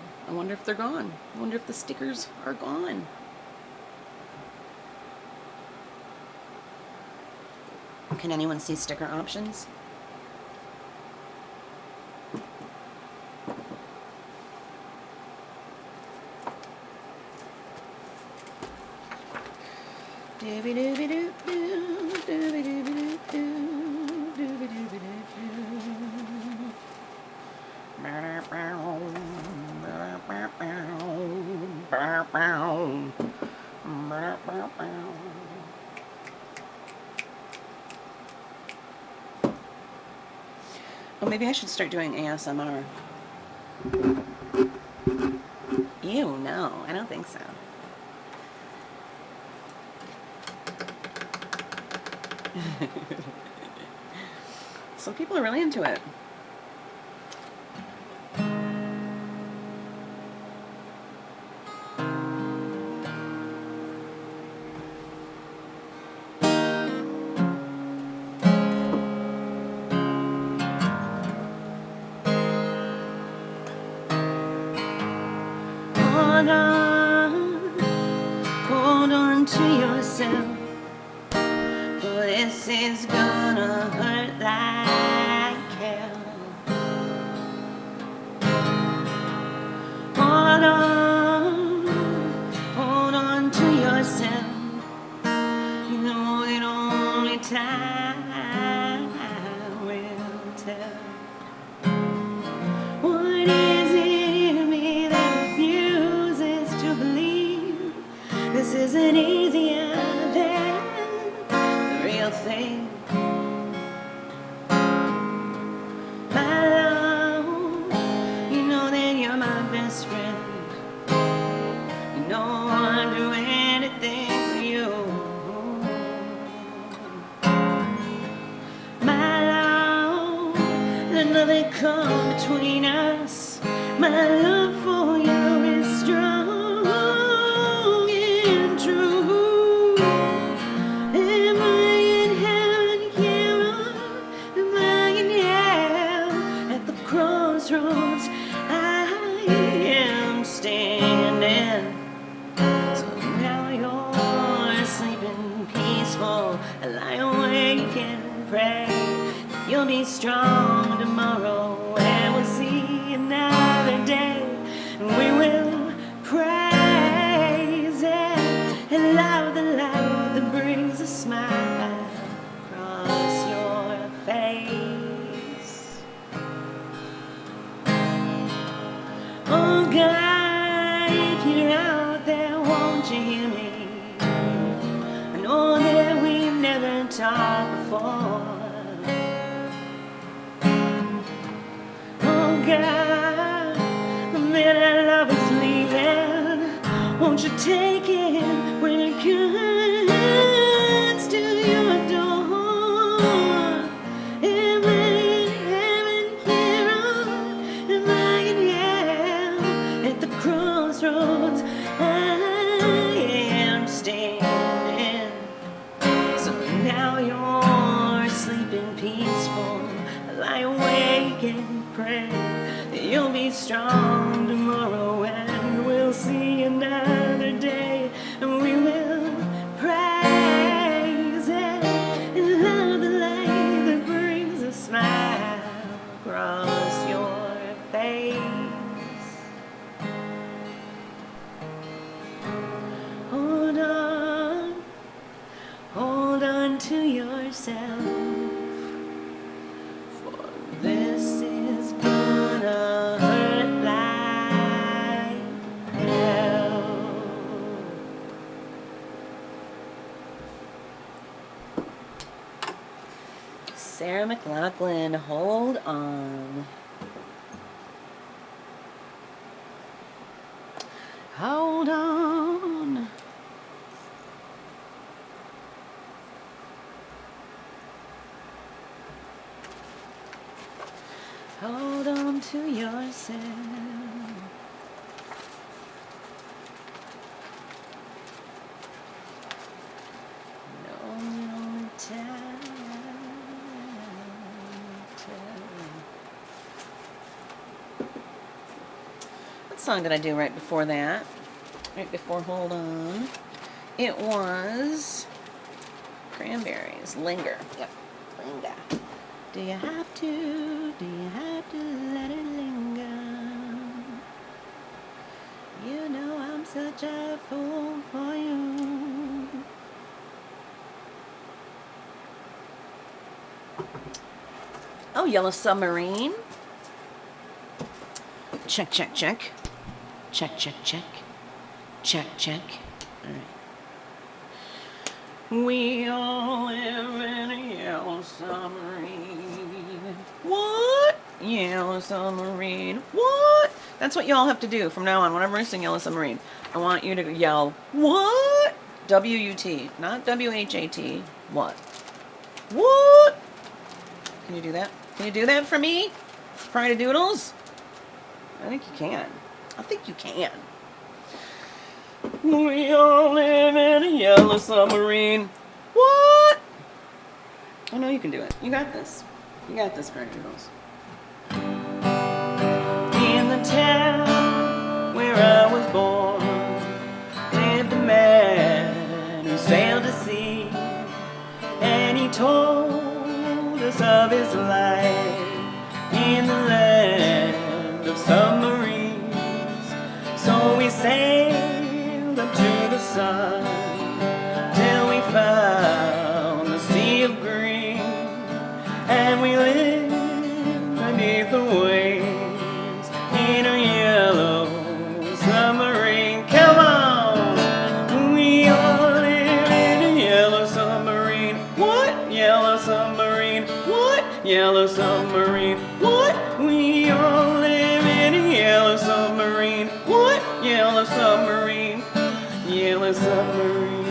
if they're gone. I wonder if the stickers are gone. Can anyone see sticker options? Well, maybe I should start doing ASMR. Ew, no, I don't think so. Some people are really into it. Hold on to yourself, for this is gonna hurt like hell. Hold on to yourself. You know that only time will tell. What is it in me that refuses to believe this isn't easier than the real thing? My love, you know that you're my best friend. You know I'd do anything for you. My love, let nothing come between us. My love for you is strong and true. Am I in heaven here or am I in hell? At the crossroads I am standing. So now you're sleeping peaceful. I lie awake and pray that you'll be strong tomorrow, and we'll see another day. And we will praise it and love the light that brings a smile across your face. Oh God, if you're out there, won't you hear me? I know that we've never talked before. Oh God, the minute love is leaving, won't you take it when it comes to your door? Am I in heaven here or am I in hell? At the crossroads I am standing. So now you're sleeping peaceful. I lie awake and pray that you'll be strong tomorrow, and we'll see another day, and we will praise it and love the light that brings a smile across your face. Hold on to yourself, for this is gonna hurt like hell. Sarah McLachlan, hold on. Hold on. Hold on to yourself. No time. What song did I do right before that? Right before Hold On? It was Cranberries, Linger. Yep, Linger. Do you have to let it linger? You know I'm such a fool for you. Oh, Yellow Submarine. Check, check, check. Check, check, check. Check, check. All right. We all live in a yellow submarine. What? Yellow submarine. What? That's what y'all have to do from now on. Whenever I sing Yellow Submarine, I want you to yell, what? W-U-T, not W-H-A-T. What? What? Can you do that? Can you do that for me? Pride of Doodles? I think you can. I think you can. We all live in a yellow submarine. What? I know you can do it. You got this. You got this, Pride of Doodles. In the town where I was born lived a man who sailed the sea, and he told us of his life in the land of submarines. So we sailed up to the sun till we found the sea of green, and we lived beneath the waves in a yellow submarine. Come on! We all live in a yellow submarine. What? Yellow submarine. What? Yellow submarine. What? We all live in a yellow submarine. What? Yellow submarine. Yellow submarine.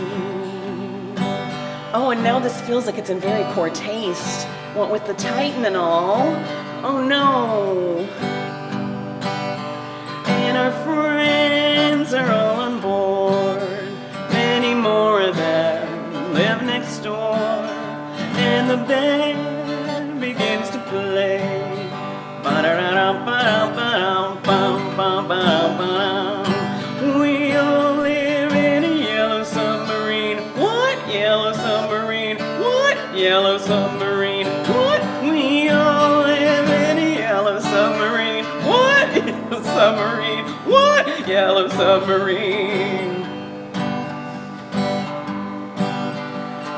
Oh, and now this feels like it's in very poor taste. What with the Titan and all. Oh no. And our friends are all on board. Many more of them live next door. And the band begins to play. We all live in a yellow submarine. What? Yellow submarine. What? Yellow submarine. What? We all live in a yellow submarine. What? Yellow submarine. What? Yellow submarine.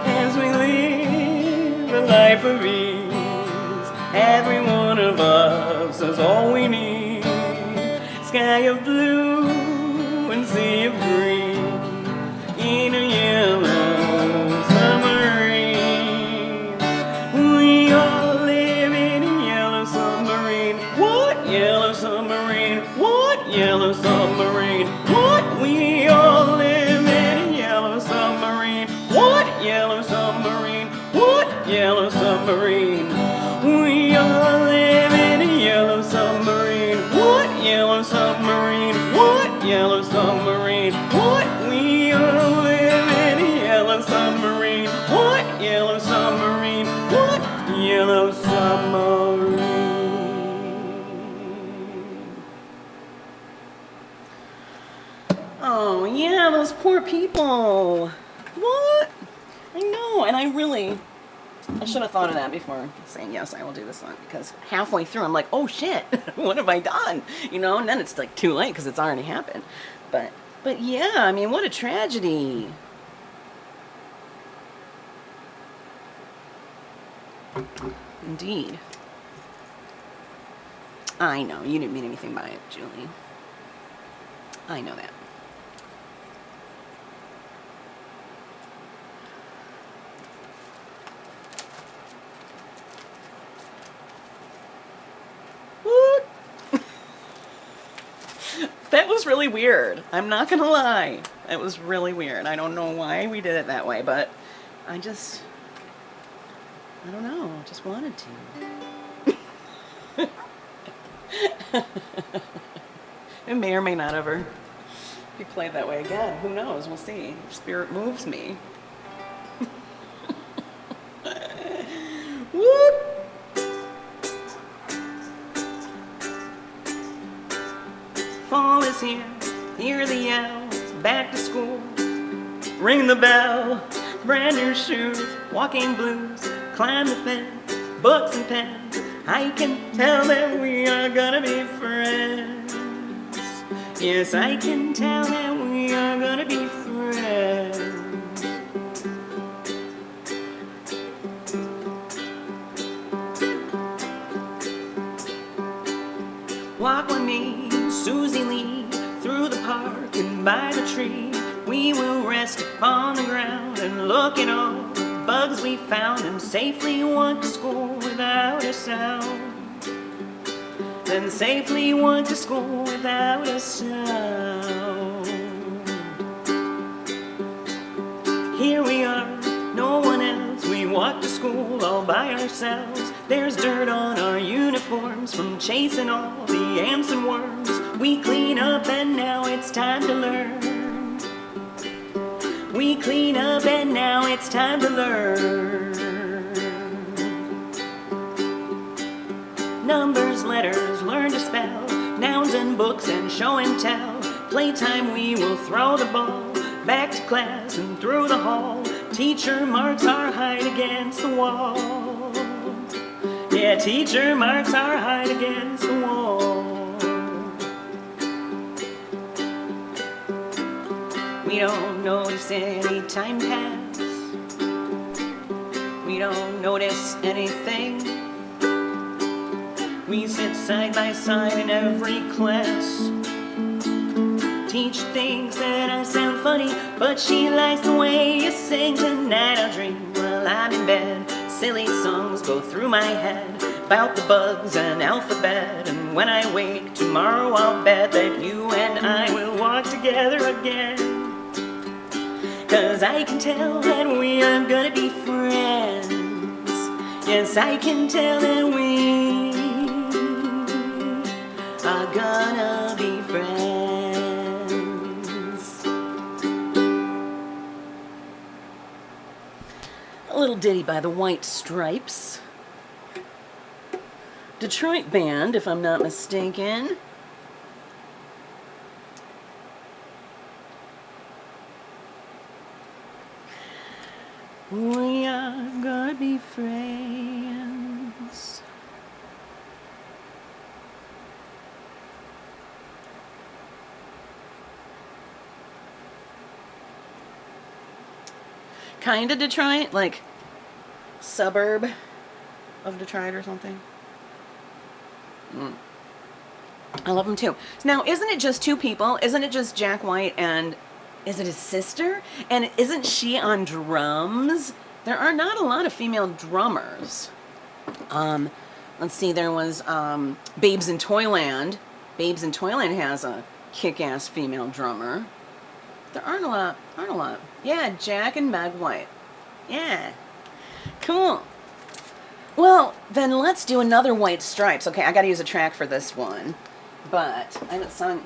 As we live a life of ease, every one of us has all we need. Sky of blue and sea of green in a yellow submarine. We all live in a yellow submarine. What? Yellow submarine. What? Yellow submarine. What? We all live in a yellow submarine. What? Yellow submarine. What? Yellow submarine. We all live in a yellow submarine. What? Yellow submarine. What? Yellow submarine. What? We all live in a yellow submarine. What? Yellow submarine. What? Yellow submarine. Oh yeah, those poor people. What? I know, and I should have thought of that before saying yes, I will do this one, because halfway through I'm like, oh shit, what have I done? You know, and then it's like too late because it's already happened. But yeah, I mean, what a tragedy. Indeed. I know, you didn't mean anything by it, Julie. I know that. That was really weird. I'm not gonna lie. It was really weird. I don't know why we did it that way, but I don't know. I just wanted to. It may or may not ever be played that way again. Who knows? We'll see. If spirit moves me. Whoop! Fall is here, hear the yell, back to school, ring the bell, brand new shoes, walking blues, climb the fence, books and pens, I can tell that we are gonna be friends. Yes, I can tell that we are gonna be friends. Walk with me, Susie Lee, through the park and by the tree. We will rest upon the ground and look at all the bugs we found, and safely walk to school without a sound. Then safely walk to school without a sound. Here we are, no one else. We walk to school all by ourselves. There's dirt on our uniforms from chasing all the ants and worms. We clean up and now it's time to learn. We clean up and now it's time to learn. Numbers, letters, learn to spell, nouns and books and show and tell. Playtime we will throw the ball, back to class and through the hall. Teacher marks our height against the wall. Yeah, teacher marks our height against the wall. We don't notice any time pass. We don't notice anything. We sit side by side in every class. Teacher thinks that I sound funny, but she likes the way you sing. Tonight I'll dream while I'm in bed. Silly songs go through my head about the bugs and alphabet. And when I wake tomorrow, I'll bet that you and I will walk together again. 'Cause I can tell that we are gonna be friends. Yes, I can tell that we are gonna be friends. A little ditty by the White Stripes. Detroit band, if I'm not mistaken. We are gonna be friends. Kinda Detroit, like suburb of Detroit or something. I love him too. Now, isn't it just two people? Isn't it just Jack White and is it his sister? And isn't she on drums? There are not a lot of female drummers. Let's see, there was Babes in Toyland. Babes in Toyland has a kick-ass female drummer. There aren't a lot. Yeah, Jack and Meg White. Yeah. Cool. Well, then let's do another White Stripes. Okay, I gotta use a track for this one. But I haven't sung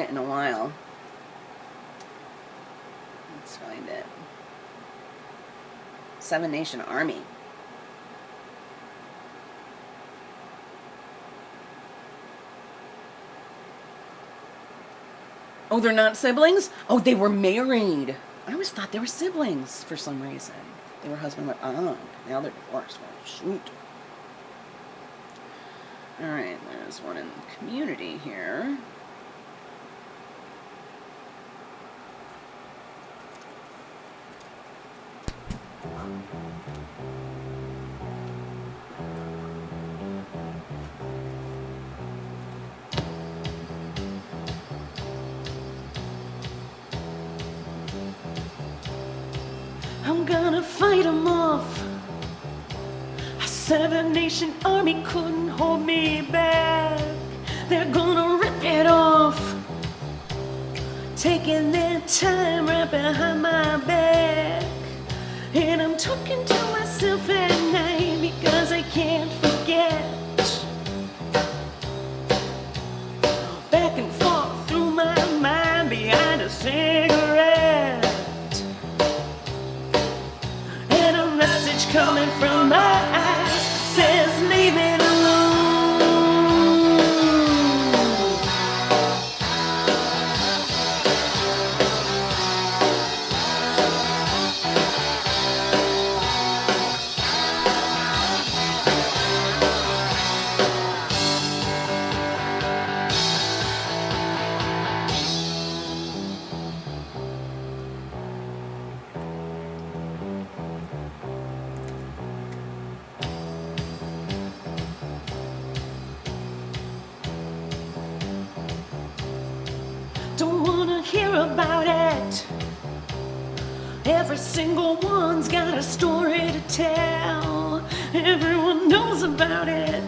it in a while. Let's find it. Seven Nation Army. Oh, they're not siblings? Oh, they were married. I always thought they were siblings for some reason. They were husband and wife. Oh, now they're divorced. Well, shoot. All right, there's one in the Community here. I'm gonna fight 'em off. A Seven Nation Army couldn't hold me back. They're gonna rip it off, taking their time right behind my back. And I'm talking to myself at night because I can't forget. Back and forth through my mind behind a cigarette. And a message coming from my eyes says leave it alone. Don't wanna hear about it. Every single one's got a story to tell. Everyone knows about it.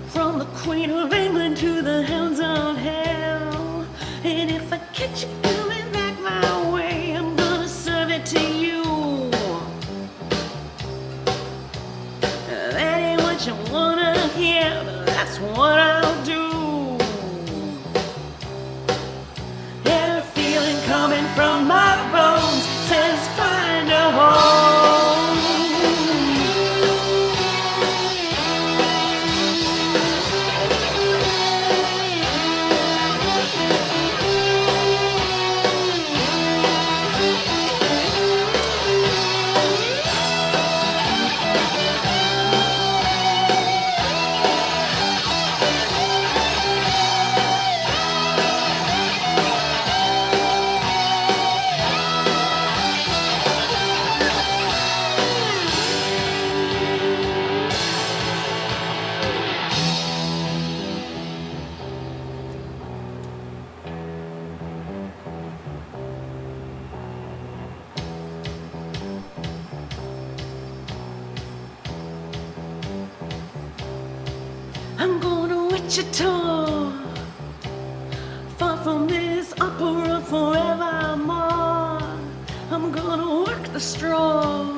From the Queen of England to the Hounds of Hell. And if I catch you coming back my way, I'm gonna serve it to you. Wichita, far from this opera forevermore. I'm gonna work the straw,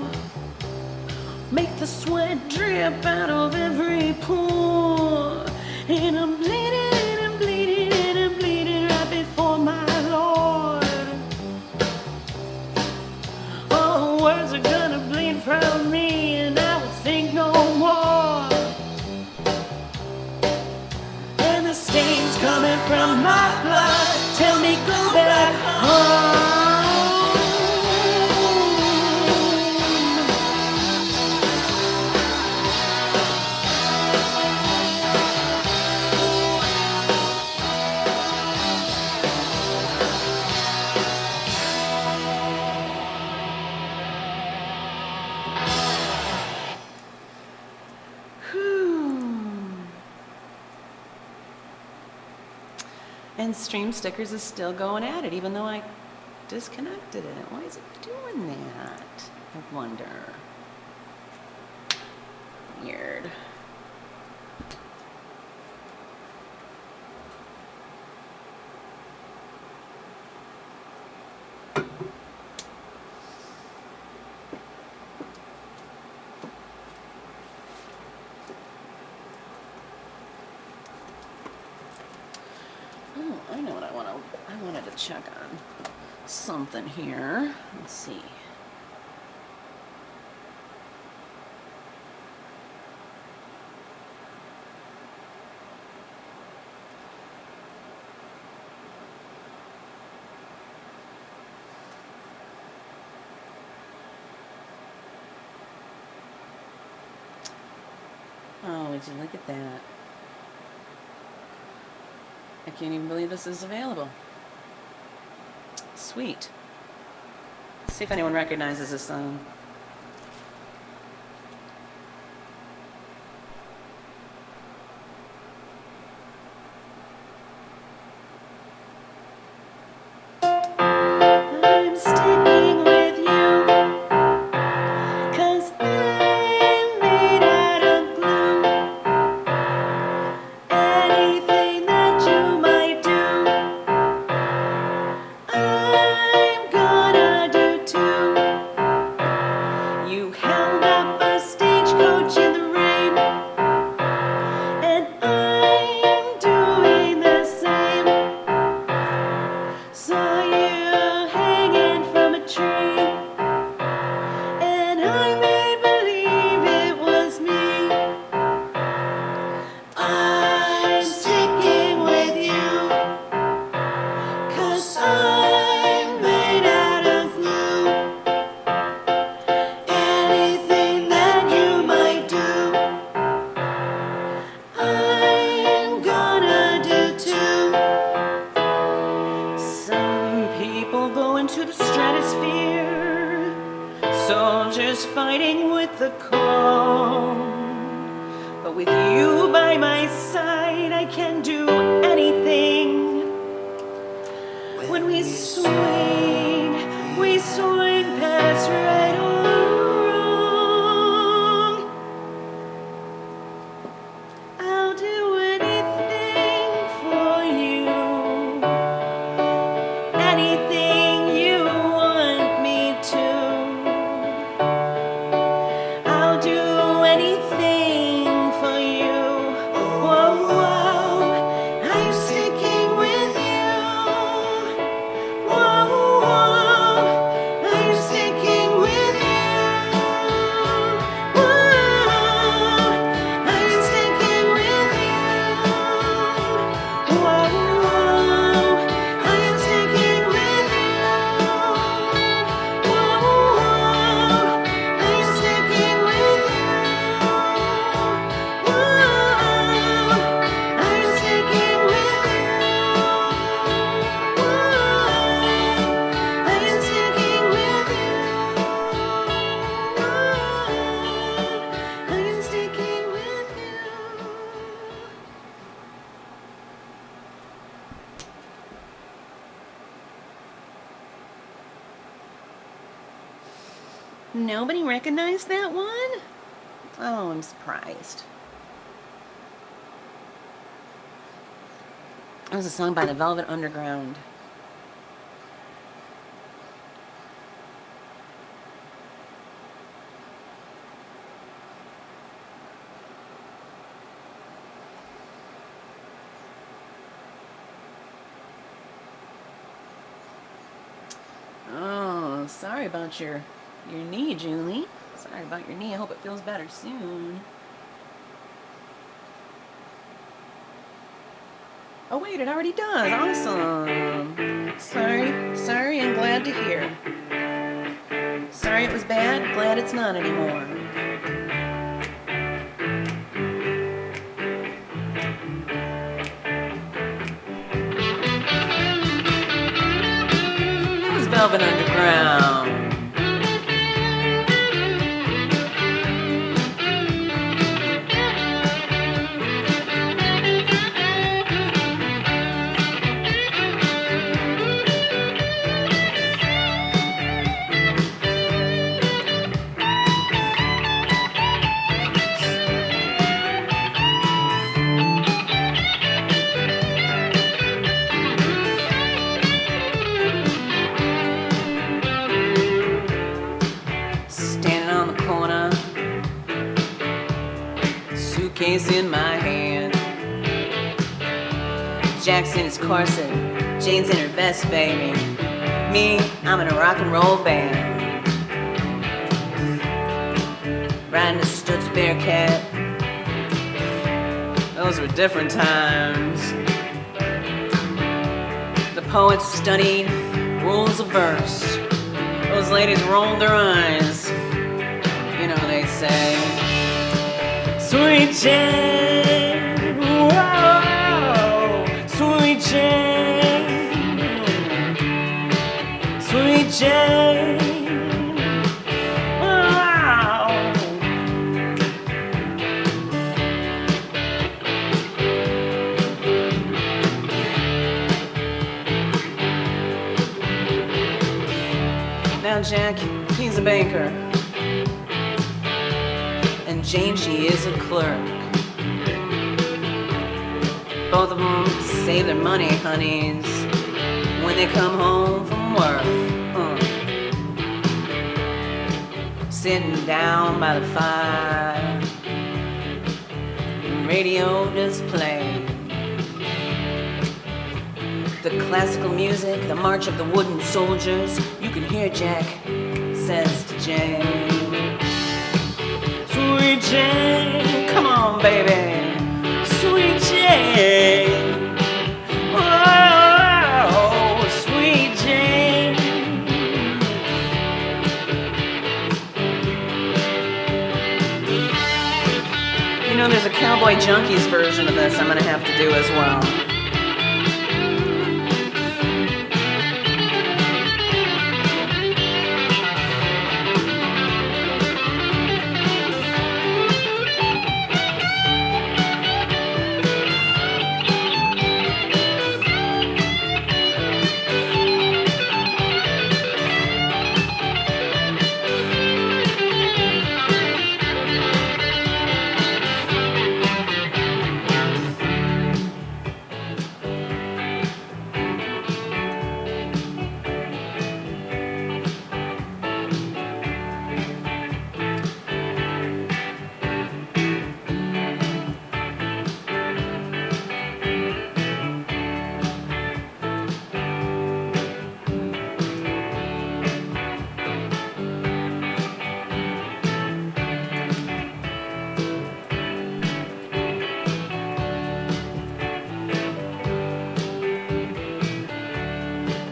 make the sweat drip out of every pore. And I'm bleeding and bleeding and I'm bleeding right before my Lord. Oh, words are gonna bleed from me and I will think no more. And the stains coming from my blood tell me go back home. And Stream Stickers is still going at it, even though I disconnected it. Why is it doing that? I wonder. Weird. Oh, I know what I wanted to check on something here. Let's see. Oh, would you look at that? I can't even believe this is available. Sweet. Let's see if anyone recognizes this song. I'm sticking with you, 'cause I'm made out of glue. Anything that you might do, I'm gonna do too. You held up a stagecoach in the rain, and I'm doing the same. Saw you hanging from a tree, and I made believe it was me. I'm sticking with you, 'cause I'm made out of glue. Anything that you might do, I'm gonna do too. Some people go into the stratosphere, soldiers fighting with the cold. But with you by my side, I can do anything. When we swing past right or wrong. I'll do anything for you, anything you want me to. I'll do anything for you. Whoa, whoa, I'm sticking with you. Whoa, whoa, I'm sticking with you. Whoa, I'm sticking with you. Whoa, whoa, I'm sticking with you. Whoa, I'm sticking with you. Whoa, I'm sticking with you. Whoa, I'm sticking with you. Whoa, I'm sticking with you. Nobody recognized that one? Oh, I'm surprised. It was a song by the Velvet Underground. Oh, sorry about your knee, Julie. Sorry about your knee. I hope it feels better soon. Oh wait, it already does. Awesome. Sorry, I'm glad to hear. Sorry it was bad, glad it's not anymore. It was Velvet Underground. Standing on the corner, suitcase in my hand. Jack's in his corset, Jane's in her vest, baby. Me, I'm in a rock and roll band. Riding a Stutz Bearcat. Those were different times. The poets studied rules of verse. Those ladies rolled their eyes. You know they say, Sweet Jane, whoa, Sweet Jane, Sweet Jane, wow. Now Jack, he's a banker, and Jane, she is a clerk. Both of them save their money, honeys, when they come home from work. Sitting down by the fire, radio just plays the classical music, the march of the wooden soldiers. You can hear Jack says to Jane, Sweet Jane, come on baby, Sweet Jane, oh, Sweet Jane. You know, there's a Cowboy Junkies version of this I'm gonna have to do as well.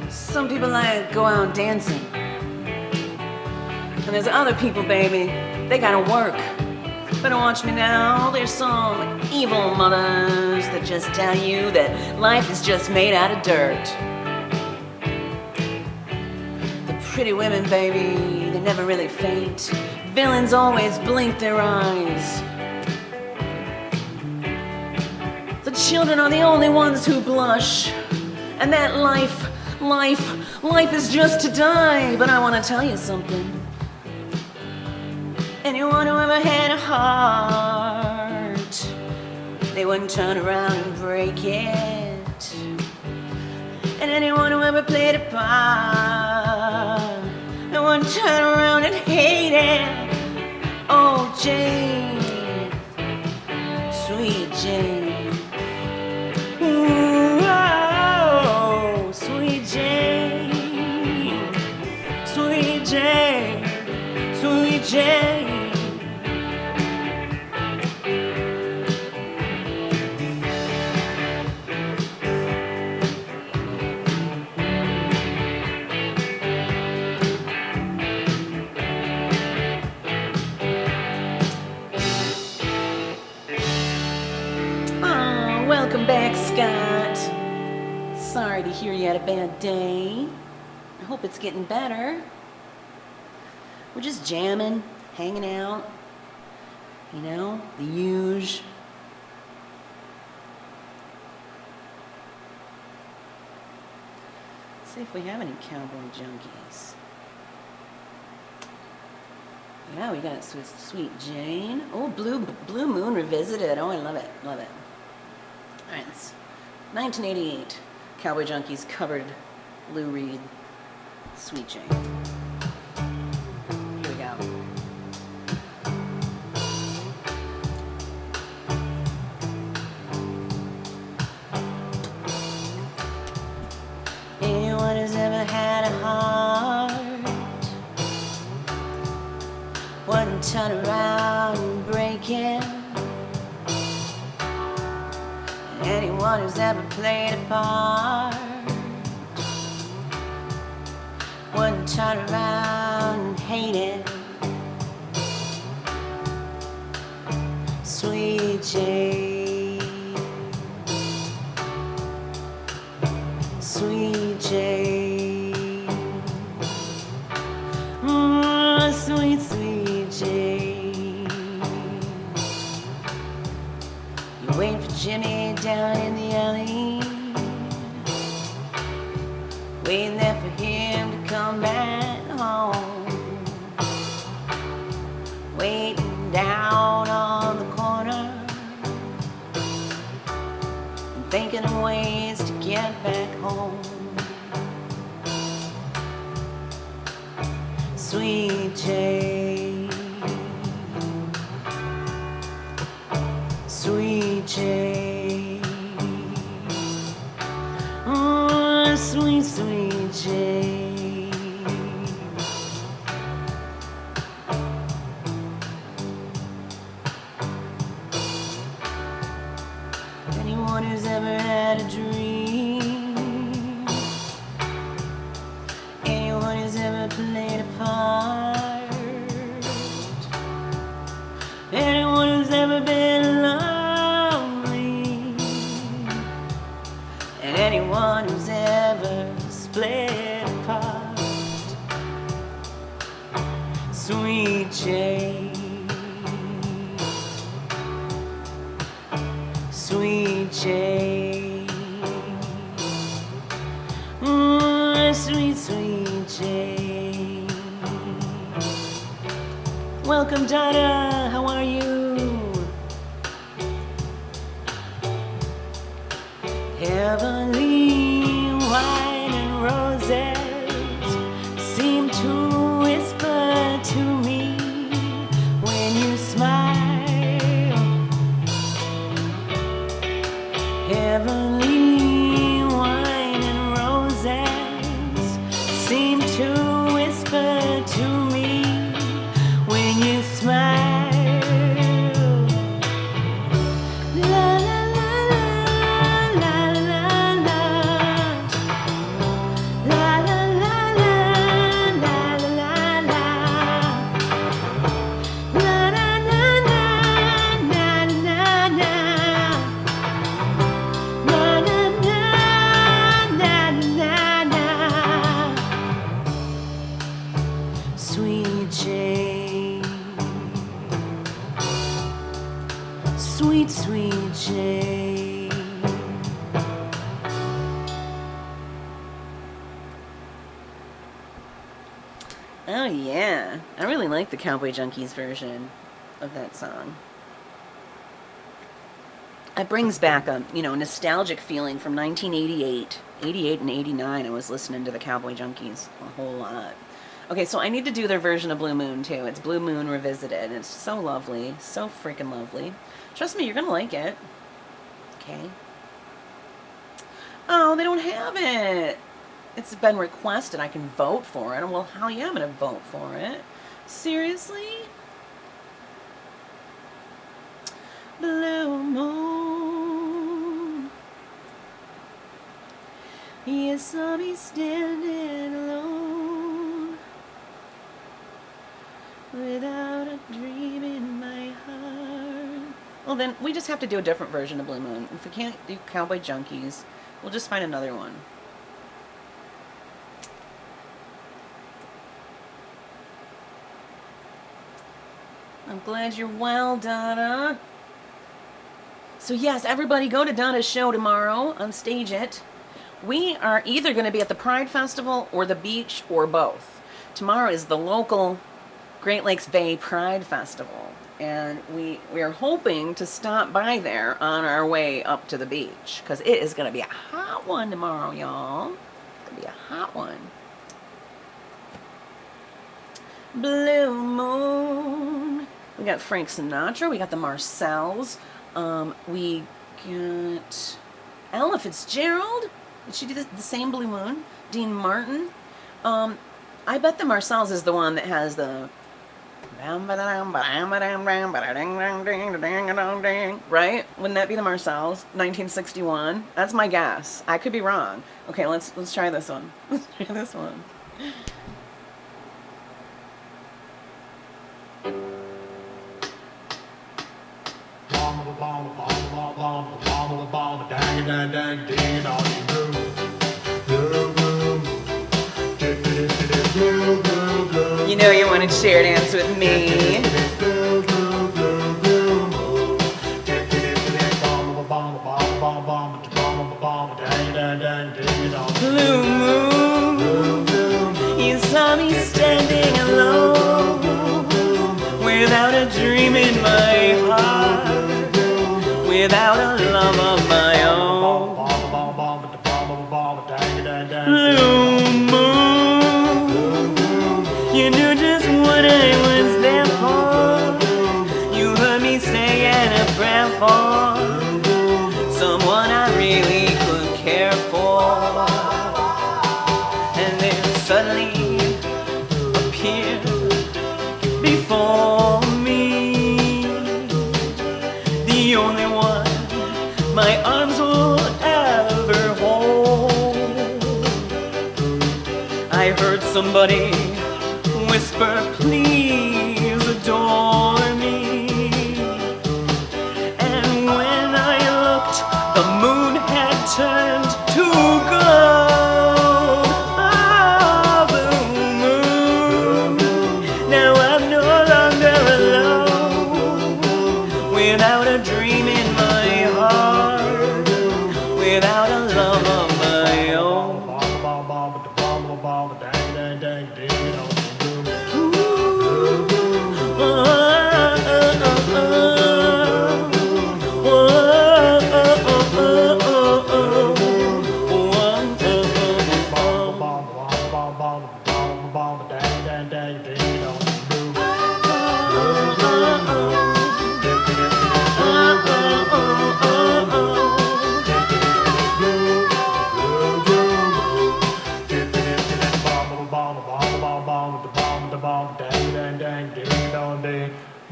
Some people like go out dancing, and there's other people, baby, they gotta work. Better watch me now, there's some evil mothers that just tell you that life is just made out of dirt. The pretty women, baby, they never really faint. Villains always blink their eyes. The children are the only ones who blush. And that life is just to die. But I want to tell you something. Anyone who ever had a heart, they wouldn't turn around and break it. and anyone who ever played a part, no one turn around and hate it. Oh, Jane, sweet Jane. Ooh, oh, sweet Jane, sweet Jane, sweet Jane. Welcome back, Scott. Sorry to hear you had a bad day. I hope it's getting better. We're just jamming, hanging out, you know, the huge. Let's see if we have any cowboy junkies. Yeah, we got Sweet Jane. Oh, Blue Moon Revisited. Oh, I love it, love it. All right, it's 1988. Cowboy Junkies covered Lou Reed, Sweet Jane. Here we go. Anyone who's ever had a heart wouldn't turn around and break it. Anyone who's ever played a part wouldn't turn around and hate it. Sweet Jane, sweet Jane, sweet, sweet Jane. You wait for Jimmy down in the alley, waiting there for him to come back home, waiting down on the corner and thinking of ways to get back home. Sweet Jane, sweet Jane, oh, sweet, sweet Jane. Anyone who's ever had a dream, anyone who's ever played a part, anyone who's ever been lonely, and anyone who's ever split apart. Sweet Jane, sweet Jane, sweet, sweet Jane. Welcome, Donna. How are you? Heavenly wine and roses seem to whisper to me when you smile. Heavenly wine and roses seem to whisper to me when you smile. La la la la la la la la la la la la la la na na na na na na Sweet Jane, sweet, sweet Jane. Oh yeah, I really like the Cowboy Junkies version of that song. it brings back a, nostalgic feeling from 1988. 88 and 89, I was listening to the Cowboy Junkies a whole lot. Okay, so I need to do their version of Blue Moon, too. It's Blue Moon Revisited. It's so lovely. So freaking lovely. Trust me, you're going to like it. Okay. Oh, they don't have it. It's been requested. I can vote for it. Well, hell yeah, I'm going to vote for it. Seriously? Blue moon, you saw me standing alone, without a dream in my heart. Well, then we just have to do a different version of Blue Moon. If we can't do Cowboy Junkies, we'll just find another one. I'm glad you're well, Donna. So yes, everybody go to Donna's show tomorrow on Stage It. We are either going to be at the Pride Festival or the beach or both. Tomorrow is the local Great Lakes Bay Pride Festival. And we are hoping to stop by there on our way up to the beach. Because it is going to be a hot one tomorrow, y'all. It's going to be a hot one. Blue Moon. We got Frank Sinatra. We got the Marcells. We got Ella Fitzgerald. Did she do the same Blue Moon? Dean Martin. I bet the Marcells is the one that has the right? Wouldn't that be the Marcells? 1961. That's my guess. I could be wrong. Okay, let's try this one. Let's try this one. You know you want to share dance with me. Blue moon, you saw me standing alone, without a dream in my heart, without a love of my own. Blue moon, you knew just what I was there for. You heard me saying a prayer for someone I really could care for. And then suddenly appeared before me, the only one my arms will ever hold. I heard somebody whisper, please adore me. And when I looked, the moon had turned to gold. Ah, blue moon, now I'm no longer alone, without a dream in my heart, without a love of my own.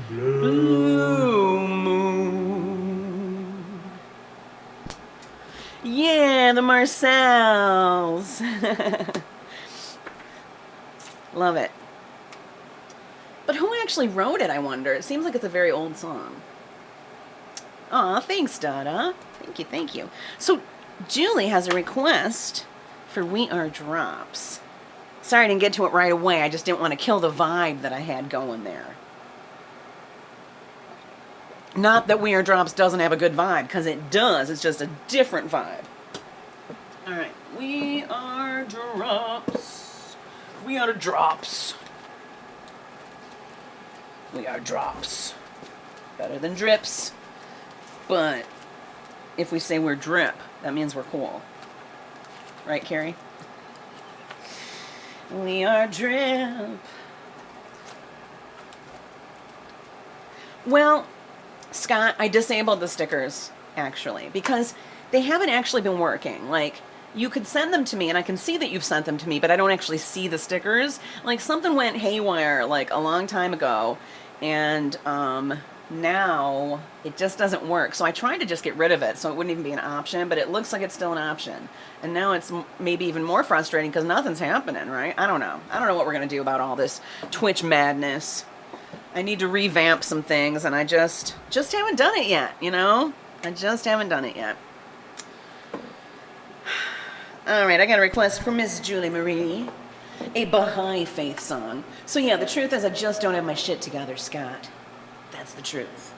Blue moon. Yeah, the Marcells. Love it. But who actually wrote it, I wonder? It seems like it's a very old song. Aw, thanks, Dada. Thank you, thank you. So, Julie has a request for We Are Drops. Sorry I didn't get to it right away. I just didn't want to kill the vibe that I had going there. Not that We Are Drops doesn't have a good vibe, because it does. It's just a different vibe. All right. We Are Drops. We Are Drops. We Are Drops. Better than drips, but if we say we're drip, that means we're cool. Right, Carrie? We are drip. Well, Scott, I disabled the stickers, actually, because they haven't actually been working. Like, you could send them to me, and I can see that you've sent them to me, but I don't actually see the stickers. Like, something went haywire, like, a long time ago, and now it just doesn't work. So I tried to just get rid of it so it wouldn't even be an option, but it looks like it's still an option. And now it's maybe even more frustrating because nothing's happening, right? I don't know. I don't know what we're going to do about all this Twitch madness. I need to revamp some things, and I just haven't done it yet, you know? I just haven't done it yet. All right, I got a request from Miss Julie Marie. A Baha'i faith song. So yeah, the truth is I just don't have my shit together, Scott. That's the truth.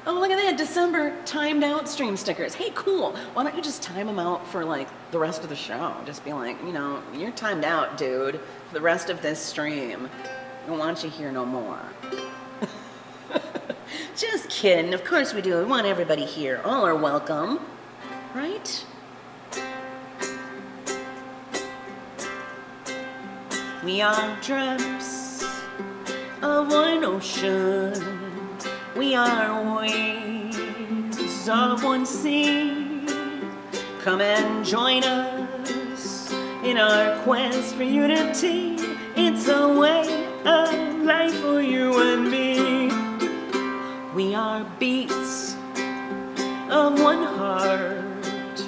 Oh, look at that, December timed out stream stickers. Hey, cool. Why don't you just time them out for like the rest of the show? Just be like, you know, you're timed out, dude, for the rest of this stream. I don't want you here no more. Just kidding. Of course we do. We want everybody here. All are welcome. Right? We are drips of one ocean. We are waves of one sea. Come and join us in our quest for unity. It's a way of life for you and me. We are beats of one heart,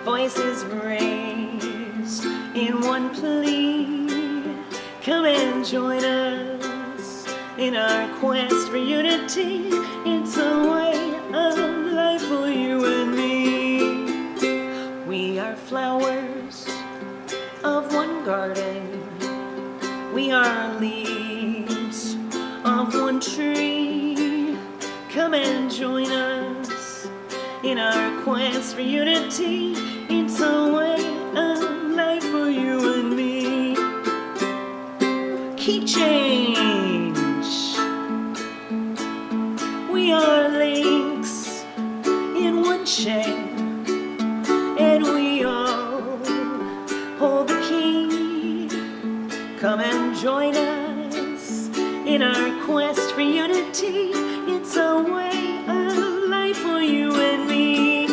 voices raised in one plea. Come and join us in our quest for unity. It's a way of life for you and me. We are flowers of one garden. We are leaves of one tree. Come and join us in our quest for unity. It's a way of life for you and me. Key change. We are links in one chain, and we all hold the key. Come and join us in our quest for unity. It's a way of life for you and me.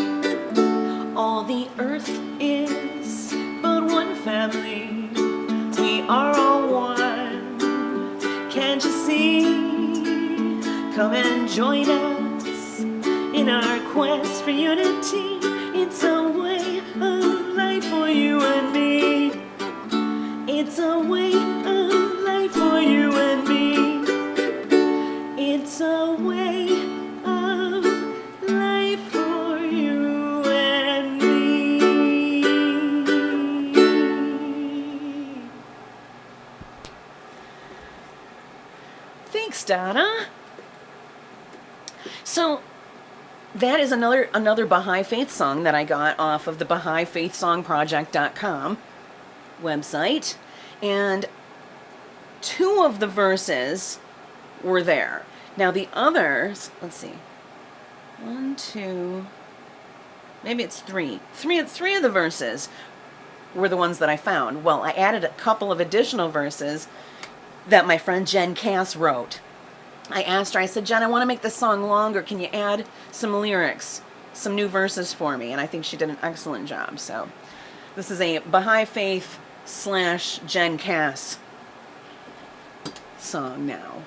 All the earth is but one family. We are all one. Can't you see? Come and join us in our quest for unity. It's a way of life for you and me. It's a way of life for you and me. It's a way of life for you and me. Thanks, Donna. So that is another Baha'i Faith song that I got off of the Baha'iFaithSongProject.com website. And 2 of the verses were there. Now the others, let's see, 1, 2, maybe it's 3. Three of the verses were the ones that I found. Well, I added a couple of additional verses that my friend Jen Cass wrote. I asked her, I said, Jen, I want to make this song longer. Can you add some lyrics, some new verses for me? And I think she did an excellent job. So this is a Baha'i Faith / Jen Cass song now.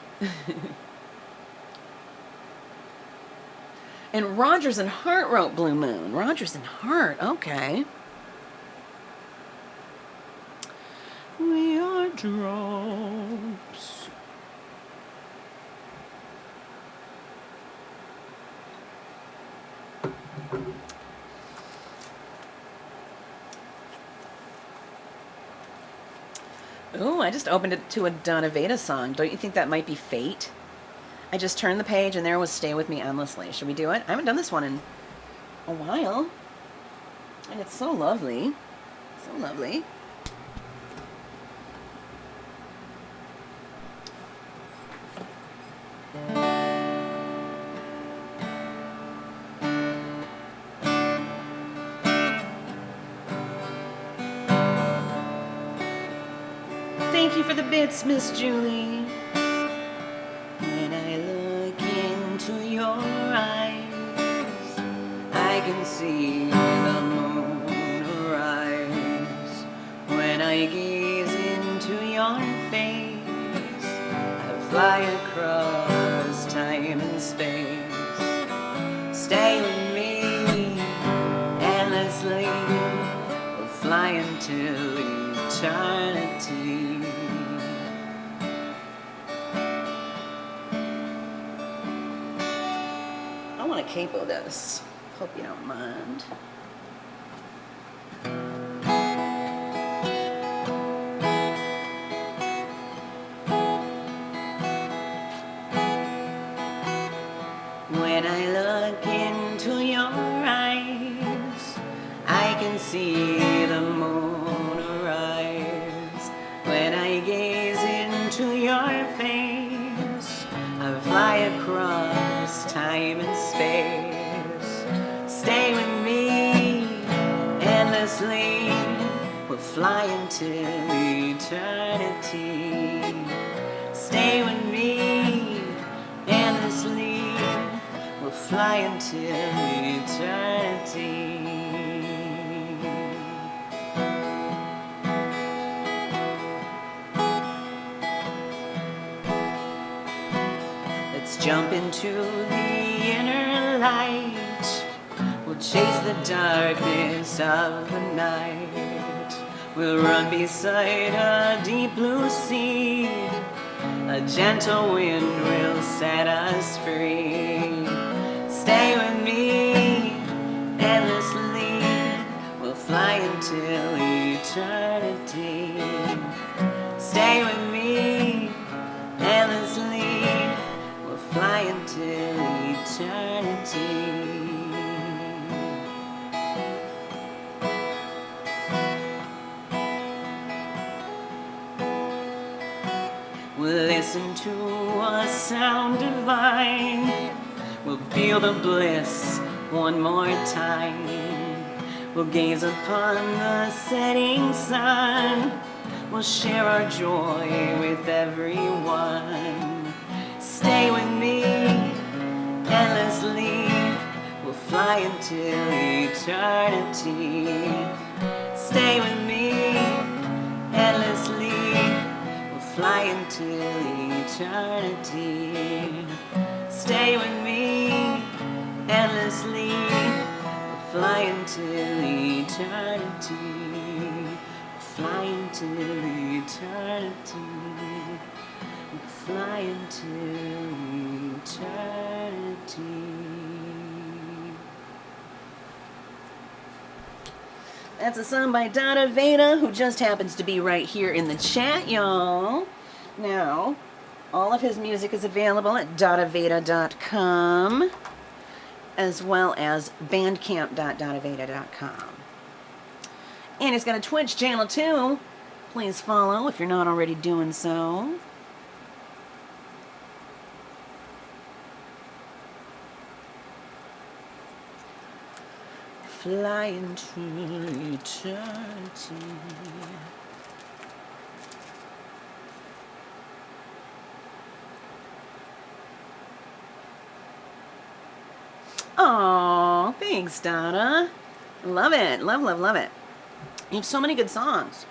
And Rogers and Hart wrote Blue Moon. Rogers and Hart, okay. We are drops. Ooh, I just opened it to a Donna Veda song. Don't you think that might be fate? I just turned the page and there was Stay With Me Endlessly. Should we do it? I haven't done this one in a while. And it's so lovely. So lovely. Thank you for the bits, Miss Julie. When I look into your eyes, I can see the moon arise. When I gaze into your face, I fly across time and space. Stay with me endlessly, we'll fly into eternity. I want to capo this. Hope you don't mind. When I look into your eyes, I can see the moon arise. When I gaze into your face, I fly across time and space. Stay with me endlessly, we'll fly into eternity. Stay with me endlessly, we'll fly into eternity. Let's jump into the inner light. We'll chase the darkness of the night. We'll run beside a deep blue sea. A gentle wind will set us free. Stay with me endlessly, we'll fly until eternity. Stay with me endlessly, we'll fly until eternity. We'll listen to a sound divine. We'll feel the bliss one more time. We'll gaze upon the setting sun. We'll share our joy with everyone. Stay with me endlessly, we'll fly until eternity. Stay with me endlessly, fly until eternity. Stay with me endlessly, fly until eternity. Fly until eternity. Fly until eternity. That's a song by Donna Veda, who just happens to be right here in the chat, y'all. Now, all of his music is available at donnaveda.com, as well as bandcamp.donnaveda.com. And he's got a Twitch channel, too. Please follow if you're not already doing so. Fly into eternity. Aw, thanks, Donna. Love it. Love, love, love it. You have so many good songs.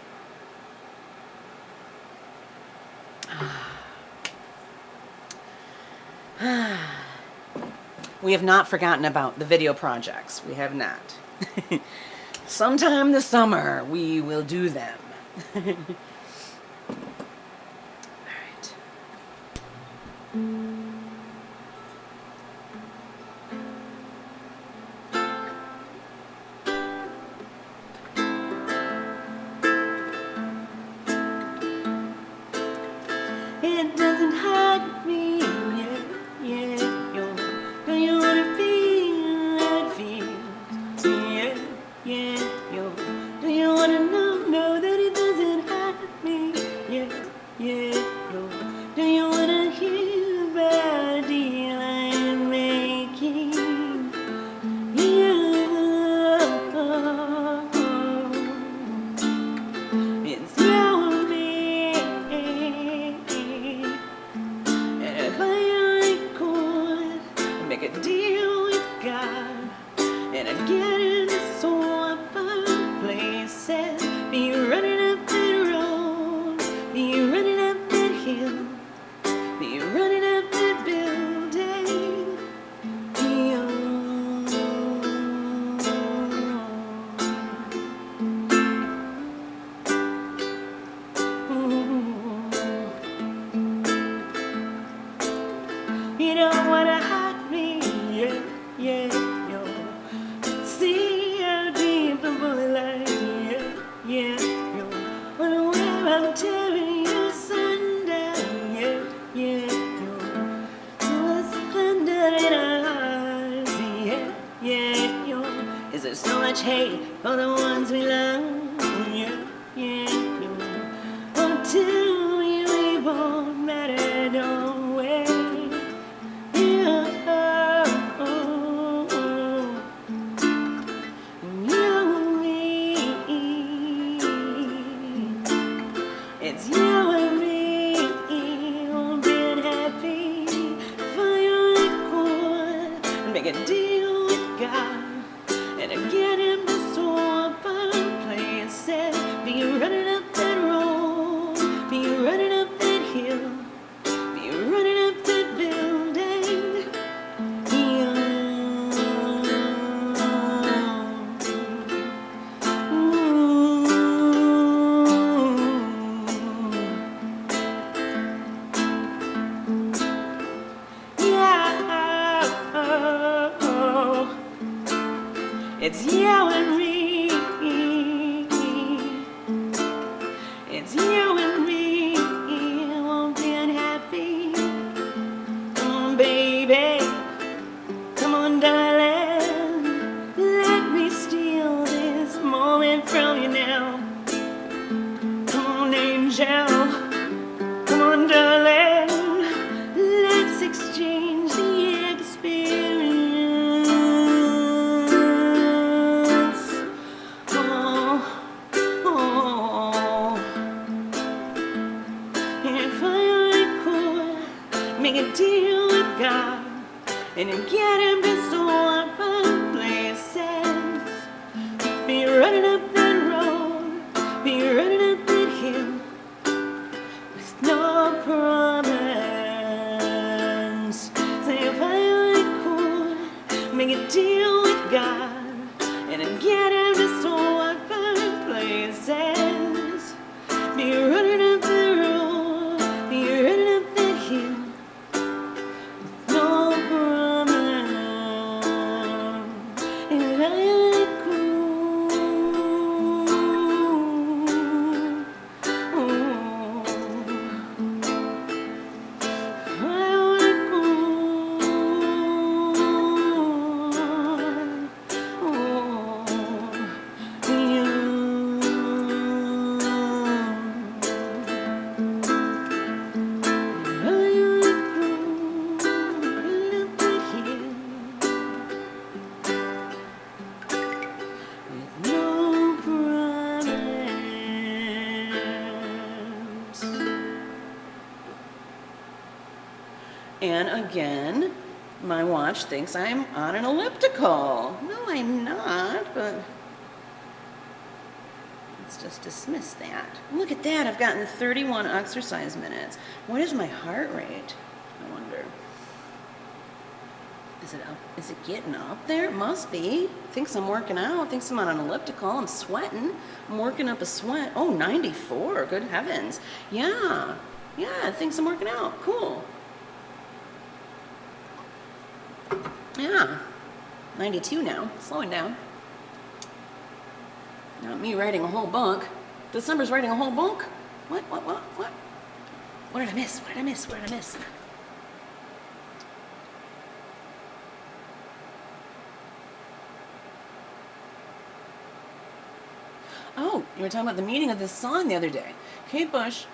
We have not forgotten about the video projects. We have not. Sometime this summer, we will do them. All right. It doesn't hurt me, yeah, yeah, yo. Do you wanna feel how it feels? Yeah, yeah, yo. Do you wanna know that it doesn't hurt me? Yeah, yeah, yo. Do you wanna hear about a deal I'm making? Yeah, it's you and me hate for the ones we love. Yeah, yeah. Until we won't matter, no way. Yeah, oh, oh. You and me, it's you and me. All being happy for your record. Make a deal with God and get him to swap and play it safe. Be running up that road, be running up that hill, be running up that building. It's you and me. It's you and me. Won't be unhappy. Come on, baby. Come on, darling. Let me steal this moment from you now. Come on, angel. Come on, darling. Let's exchange the experience. Make a deal with God and you get him to swap places. Be running up that road, be running up that hill with no problems. Say if I could make a deal with God and you get him to swap places. Be running up that road, be running up that hill. And again, my watch thinks I'm on an elliptical. No, I'm not, but let's just dismiss that. Look at that, I've gotten 31 exercise minutes. What is my heart rate? I wonder. Is it up? Is it getting up there? It must be. Thinks I'm working out. Thinks I'm on an elliptical. I'm sweating. I'm working up a sweat. Oh, 94. Good heavens. Yeah. Yeah, it thinks I'm working out. Cool. Yeah, 92 now, slowing down. Not me writing a whole book. December's writing a whole book? What? What did I miss? What did I miss? What did I miss? Oh, you were talking about the meaning of this song the other day. Kate Bush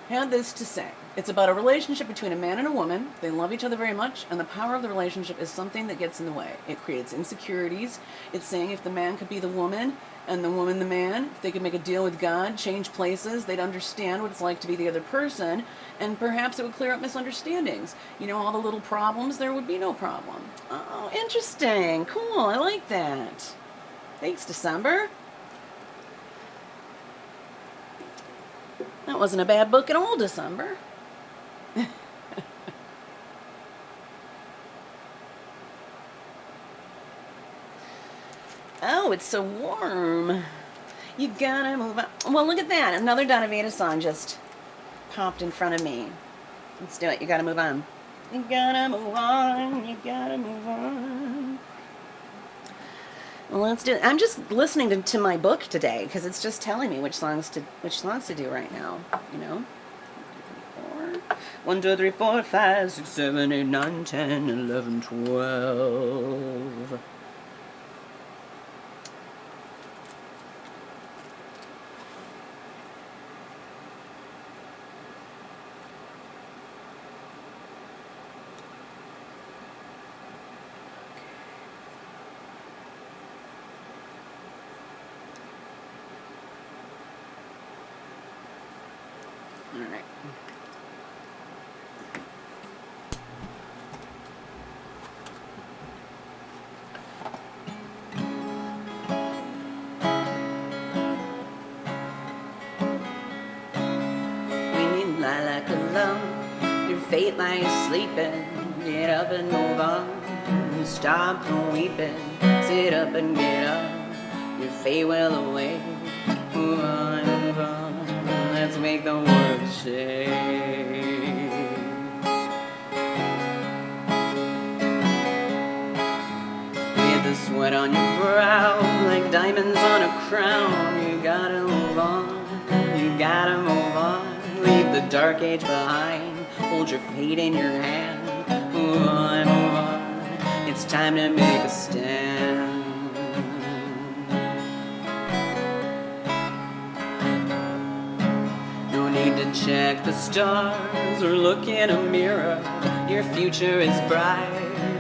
had this to say. It's about a relationship between a man and a woman. They love each other very much, and the power of the relationship is something that gets in the way. It creates insecurities. It's saying if the man could be the woman and the woman the man, if they could make a deal with God, change places, they'd understand what it's like to be the other person, and perhaps it would clear up misunderstandings. You know, all the little problems, there would be no problem. Oh, interesting. Cool. I like that. Thanks, December. That wasn't a bad book at all, December. Oh, it's so warm. You gotta move on. Well, look at that. Another Donna Veda song just popped in front of me. Let's do it. You gotta move on. You gotta move on. You gotta move on. Well, let's do it. I'm just listening to my book today because it's just telling me which songs to do right now. You know. 1, 2, 3, 4, 5, 6, 7, 8, 9, 10, 11, 12. Alright. When you lie like alone, your fate lies sleeping. Get up and move on. Stop weeping. Sit up and get up. Your fate will await. Move on, move on. Let's make the world shake. With the sweat on your brow, like diamonds on a crown, you gotta move on. You gotta move on. Leave the dark age behind. Hold your fate in your hand. Move on, move on. It's time to make a stand. No need to check the stars or look in a mirror. Your future is bright.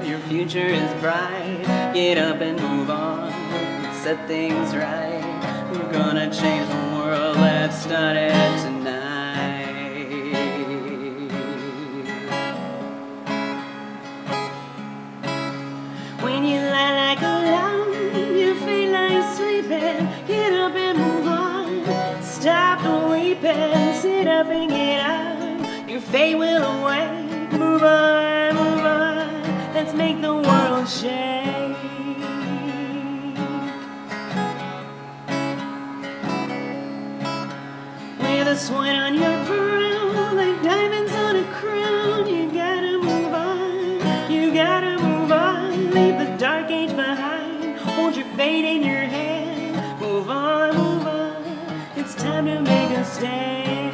Your future is bright. Get up and move on. Let's set things right. We're gonna change the world. Let's start it tonight. When you lie like a lamb, your fate lies sleeping. Get up and move on. Stop weeping. Sit up and get up. Your fate will await. Move on, move on. Let's make the world shake. With a sweat on your brow, like diamonds on a crown, you gotta move on. You gotta move on. Leave the dark age behind. Hold your fate in your hand. Move on, move on. It's time to make a stand.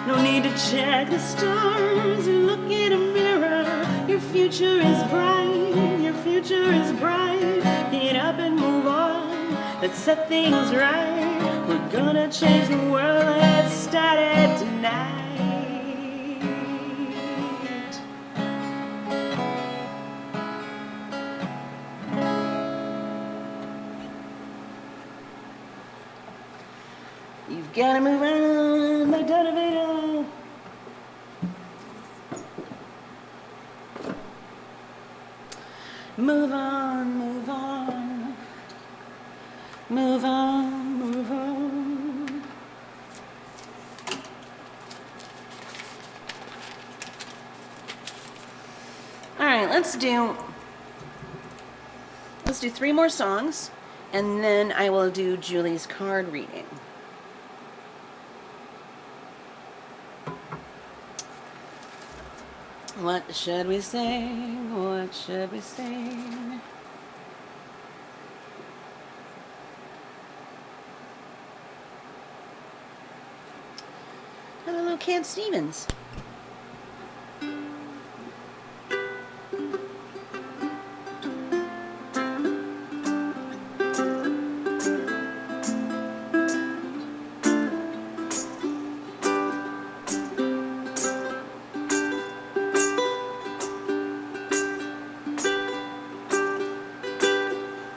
No need to check the stars or look in a mirror. Your future is bright. Your future is bright. Get up and move on. Let's set things right. We're gonna change the world. Let's start it tonight. You've gotta move on, my Donovan. Move on, move on. Move on, move on. All right, let's do 3 more songs, and then I will do Julie's card reading. What should we sing? What should we sing? I don't know, Cat Stevens.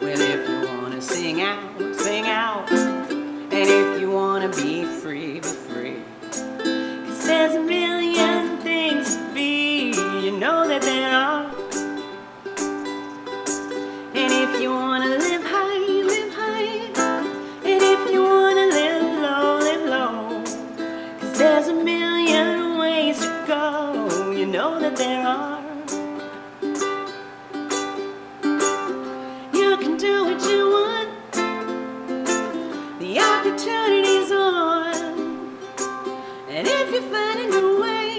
Well, if you wanna sing out, sing out. And if you wanna be free, be free. 'Cause there's a million things to be, you know that there are. And if you wanna live high, live high. And if you wanna live low, live low. 'Cause there's a million ways to go, you know that there are. You can do what you want. The opportunity's on. And if you're finding your way,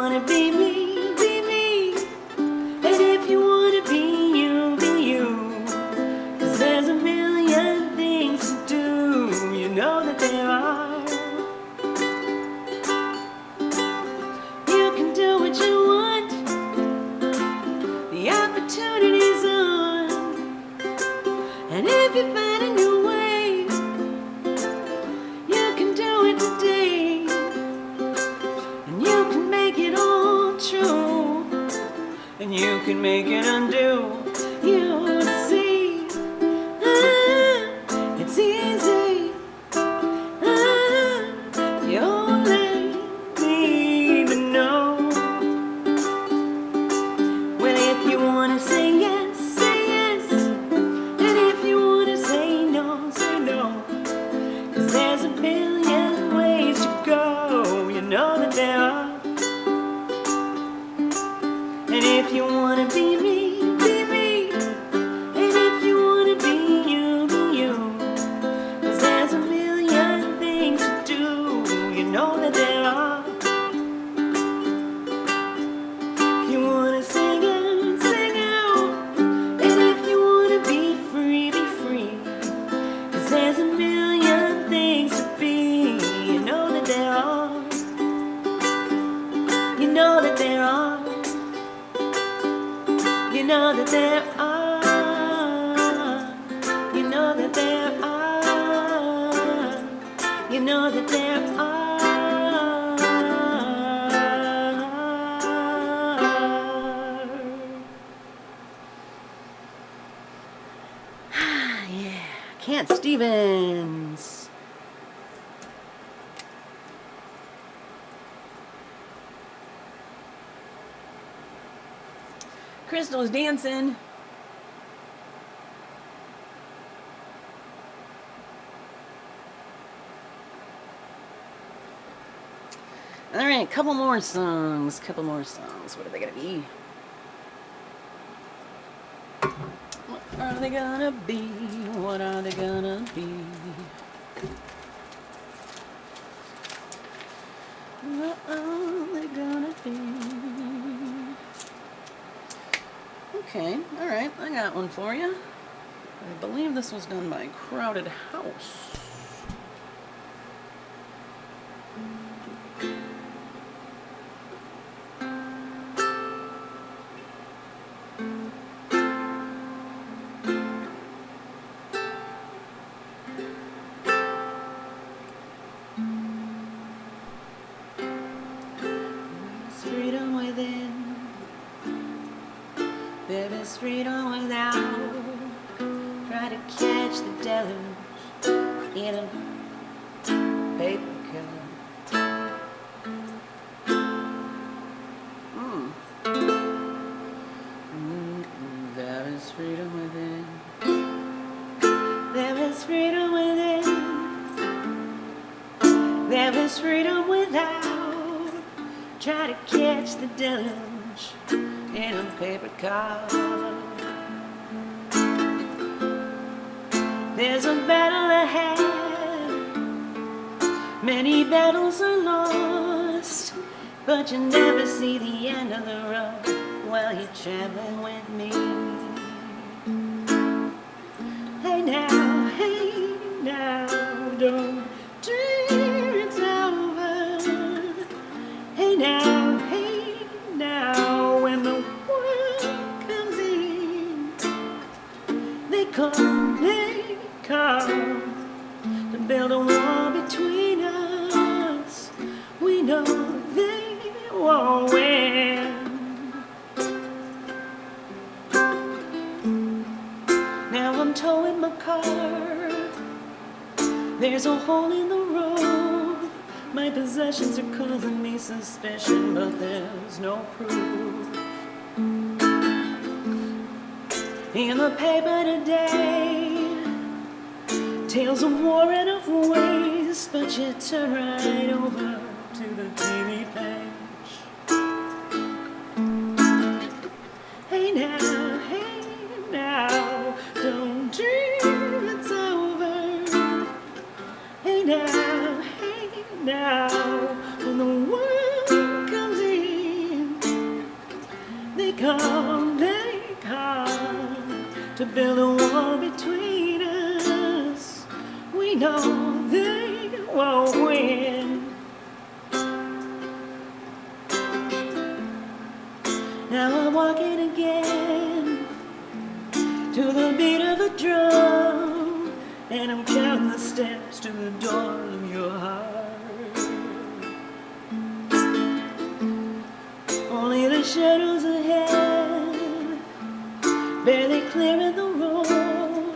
wanna be me, be me. And if you wanna be you, be you. 'Cause there's a million things to do, you know that there are. You can do what you want, the opportunity's on. And if you find a new way, you can do it today. And you can make it all true, and you can make it undo. You see, it's easy. You only need to know. Well, if you wanna say yes, say yes. And if you wanna say no, say no. 'Cause there's a billion ways to go, you know that there are. And if you wanna be me, be me. And if you wanna be you, be you. 'Cause there's a million things to do, you know that there are. If you wanna sing out, sing out. And if you wanna be free, be free. 'Cause there's a million things to be, you know that there are. You know that there are. You know that there are. You know that there are. You know that there are. Yeah, Kent Stevens. Crystal's dancing. All right, couple more songs. Couple more songs. What are they gonna be? What are they gonna be? What are they gonna be? What are they gonna be? Okay, all right, I got one for you. I believe this was done by Crowded House. There's freedom within. There is freedom without. Try to catch the deluge in a paper cup. There is freedom within. There is freedom within. There is freedom without. Try to catch the deluge in a paper cup. There's a battle ahead. Many battles are lost, but you never see the end of the road while you're traveling with me. Hey now, don't dream it's over. Hey now, when the world comes in, they come to build a wall between us. We know they won't win. Now I'm towing my car. There's a hole in the road. My possessions are causing me suspicion, but there's no proof. In the paper today, tales of war and of waste, but you turn right over to the TV page. Hey now, don't dream it's over. Hey now, when the world comes in, come to build a wall between us. We know they won't win. Now I'm walking again to the beat of a drum, and I'm counting the steps to the door of your heart. Only the shadows ahead, barely clearing the road.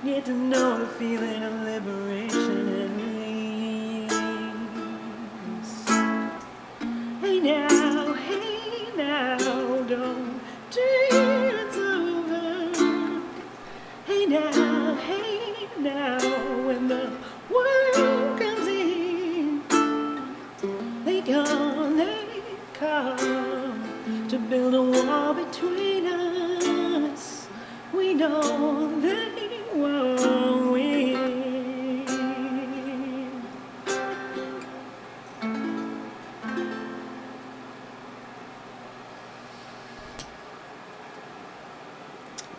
Get to know the feeling of liberation and release. Hey now, don't dream it's over. Hey now, when the world comes in, they come to build a wall between us. We know they won't win.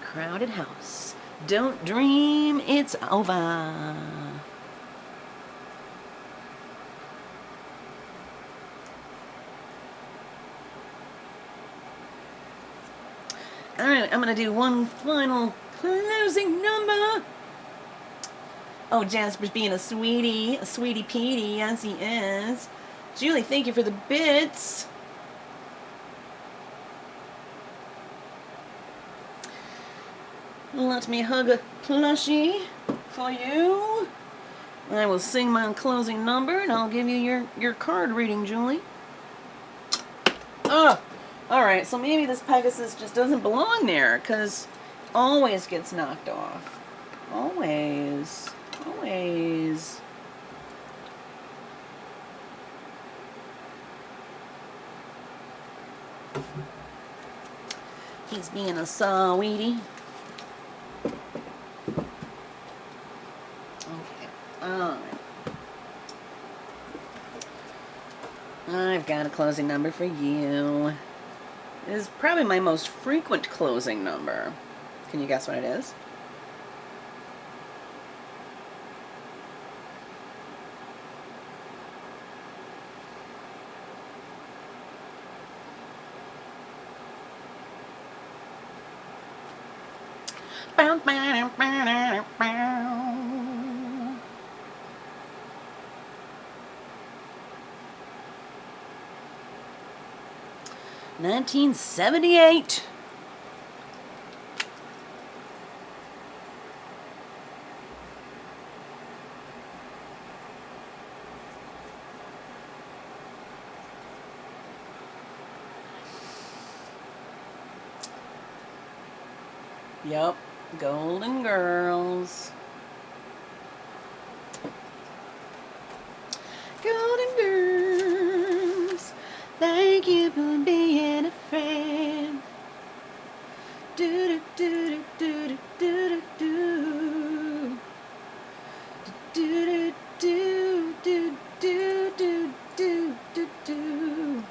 Crowded house. Don't dream it's over. All right, I'm going to do one final closing number. Oh, Jasper's being a sweetie Petey. Yes, he is. Julie, thank you for the bits. Let me hug a plushie for you. I will sing my closing number, and I'll give you your card reading, Julie. Oh! Alright, so maybe this Pegasus just doesn't belong there, because always gets knocked off. Always. Always. He's being a sweetie. Okay. Alright. I've got a closing number for you. It is probably my most frequent closing number. Can you guess what it is? Bow, bow, bow, bow. 1978. Yep, Golden Girls. Golden Girls, thank you for being a friend. Do do do do do do do do do do do do do do.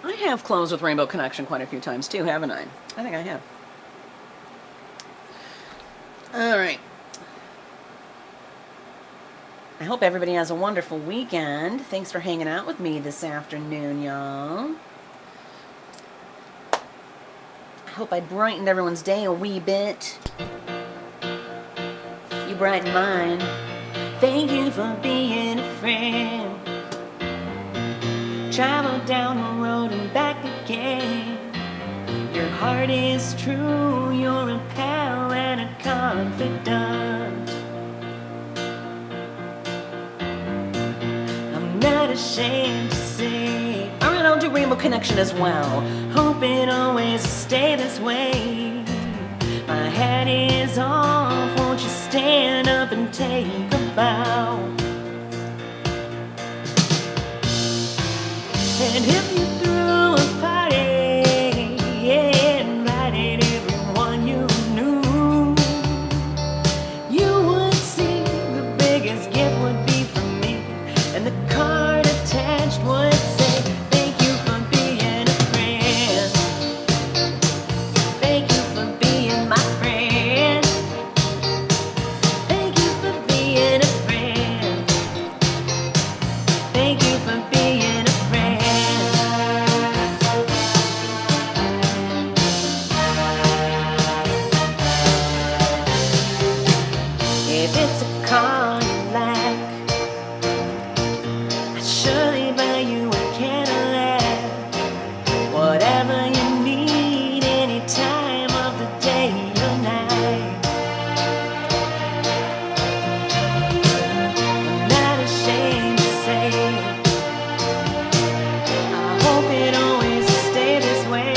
I have closed with Rainbow Connection quite a few times too, haven't I? I think I have. All right. I hope everybody has a wonderful weekend. Thanks for hanging out with me this afternoon, y'all. I hope I brightened everyone's day a wee bit. You brightened mine. Thank you for being a friend. Travel down the road and back again. Your heart is true, you're a pal and a confidant. I'm not ashamed to say, alright, I'll do Rainbow Connection as well. Hope it always stay this way. My hat is off, won't you stand up and take a bow? And if you threw a party and invited everyone you knew, you would see the biggest gift would be from If it's a car you lack, I'd surely buy you a Cadillac. Whatever you need, any time of the day or night. I'm not ashamed to say, I hope it always stay this way.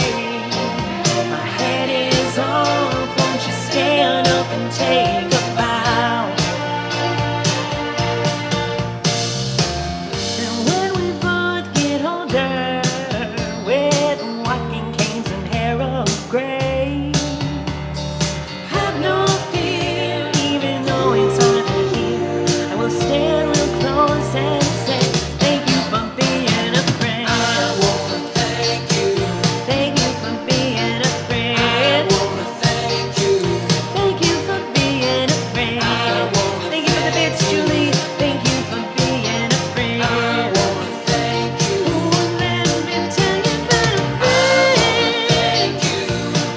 My head is off, won't you stand up and take a bow? And when we both get older, with walking canes and hair of gray, have no fear, even though it's hard to hear, I will stand real close and say, thank you for being a friend. I wanna thank you. Thank you for being a friend. I wanna thank you. Thank you for being a friend. I wanna thank you for the bits, Julie. Thank you for being a friend. I wanna thank you. Oh, let me tell you about a friend. Thank you.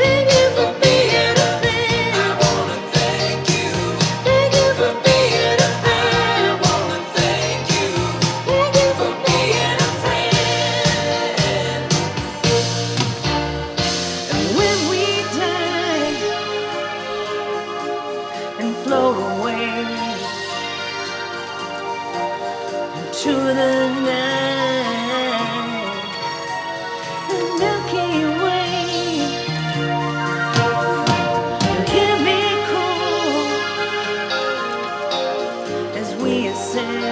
Thank you for being a friend. I wanna thank you. Thank you for being a friend. I wanna thank you. Thank you for being a friend. And when we die and float away into the night, the Milky Way, you'll hear me call as we ascend.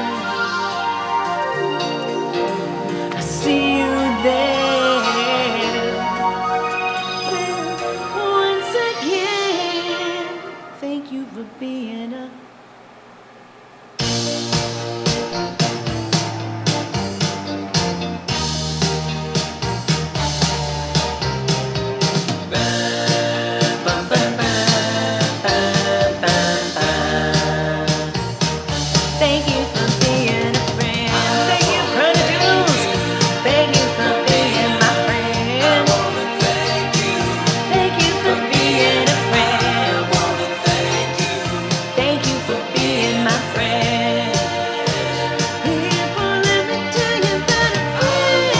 I see you there. Once again, thank you for being a thank you for being a friend. Thank you, Chronicles. Thank you for being my friend. I wanna thank you. Thank you for being a friend. I wanna thank you. Thank you for being my friend. People, let me tell you about a friend.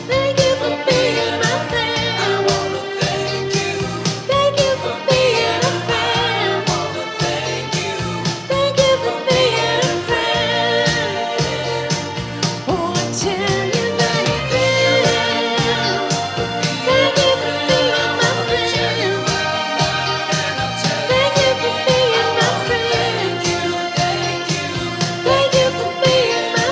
Thank you for being my friend. I wanna thank you. Thank you for being a friend. I wanna thank you. Thank you for being a friend. Oh, I tell you that I feel. Thank you for being my friend. Thank you for being my friend. Thank you for being my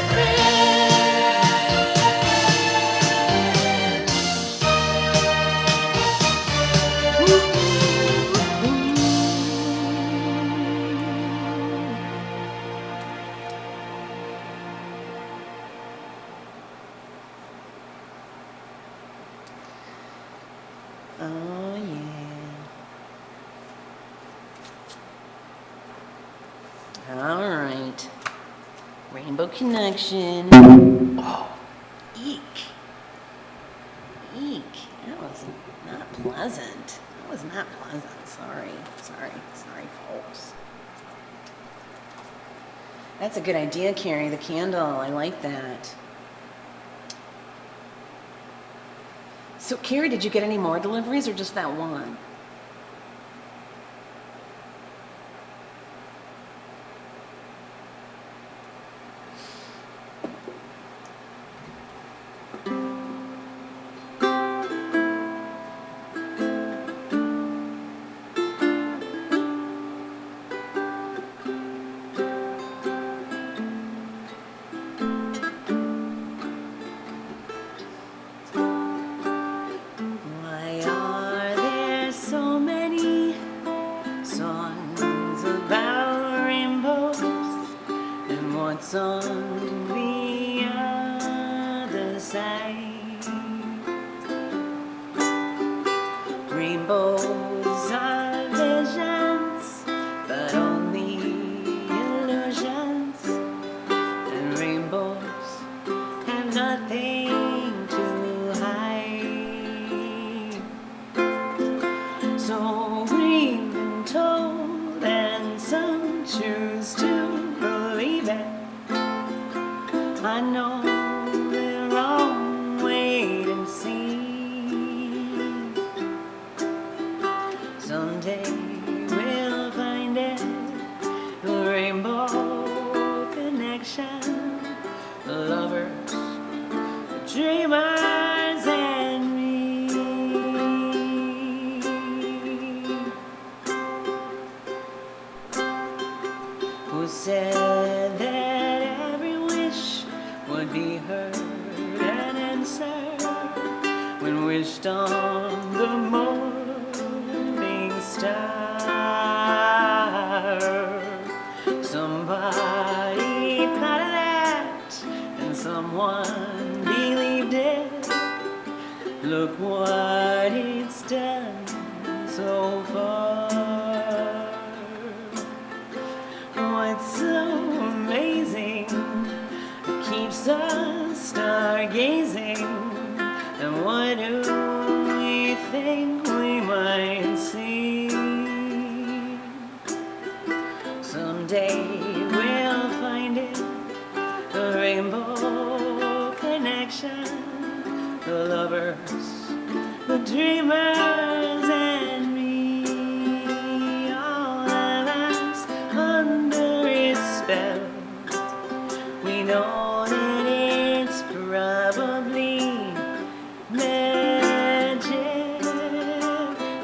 Oh, yeah. All right. Rainbow Connection. Oh, eek. Eek. That was not pleasant. That was not pleasant. Sorry, folks. That's a good idea, Carrie. The candle. I like that. So, Carrie, did you get any more deliveries or just that one? Why are there so many songs about rainbows? And what's on the other side? Rainbows are visions, but only illusions. And rainbows have nothing to hide. So we've been told, and choose to believe it. I know they're wrong, wait and see. Someday we'll find it, the rainbow connection, the lovers, the dreamers, and me. Who said that every wish would be heard and answered when wished on the morning star? Somebody thought of that and someone believed it. Look what it's done so far. What's so amazing keeps us stargazing, and what do we think we might see? Someday we'll find it, the rainbow connection, the lovers, the dreamers, and me. All of us under its spell. We know that it's probably magic.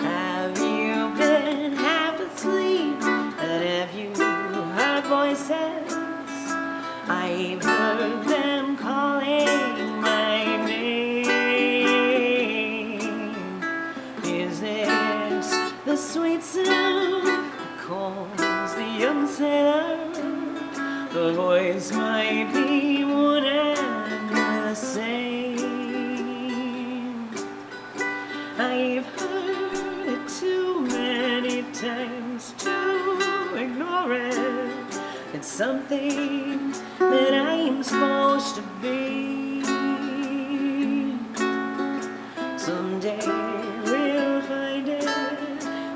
Have you been half asleep? And have you heard voices? I've heard them calling my name. Is this the sweet sound that calls the young sailor? The voice might be one and the same. I've heard it too many times to ignore it. It's something that I'm supposed to be. Someday we'll find it,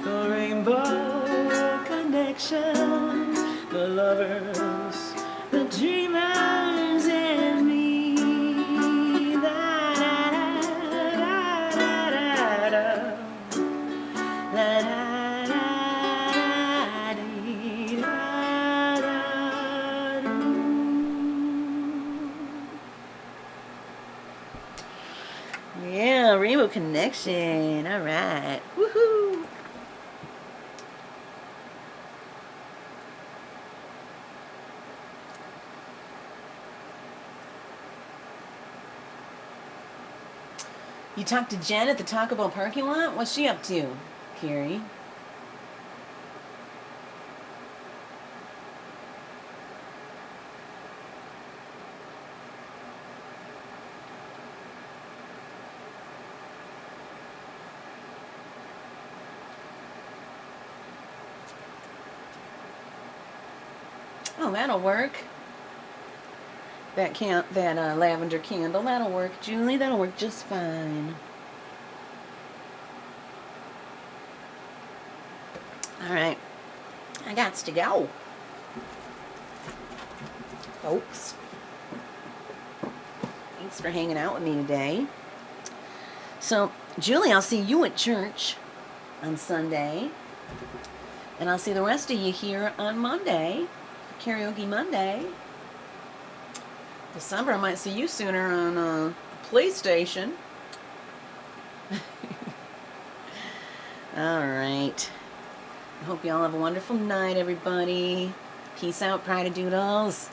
the rainbow connection, the lovers, the dreamers, and me. La da da da da da. La da da dee da da doo. Yeah, rainbow connection. All right. Woohoo. You talked to Jen at the Taco Bell parking lot? What's she up to, Carrie? Oh, that'll work. That lavender candle, that'll work, Julie. That'll work just fine. All right, I got to go, folks. Thanks for hanging out with me today. So, Julie, I'll see you at church on Sunday, and I'll see the rest of you here on Monday, Karaoke Monday. December, I might see you sooner on the PlayStation. All right. I hope you all have a wonderful night, everybody. Peace out, Pride of Doodles.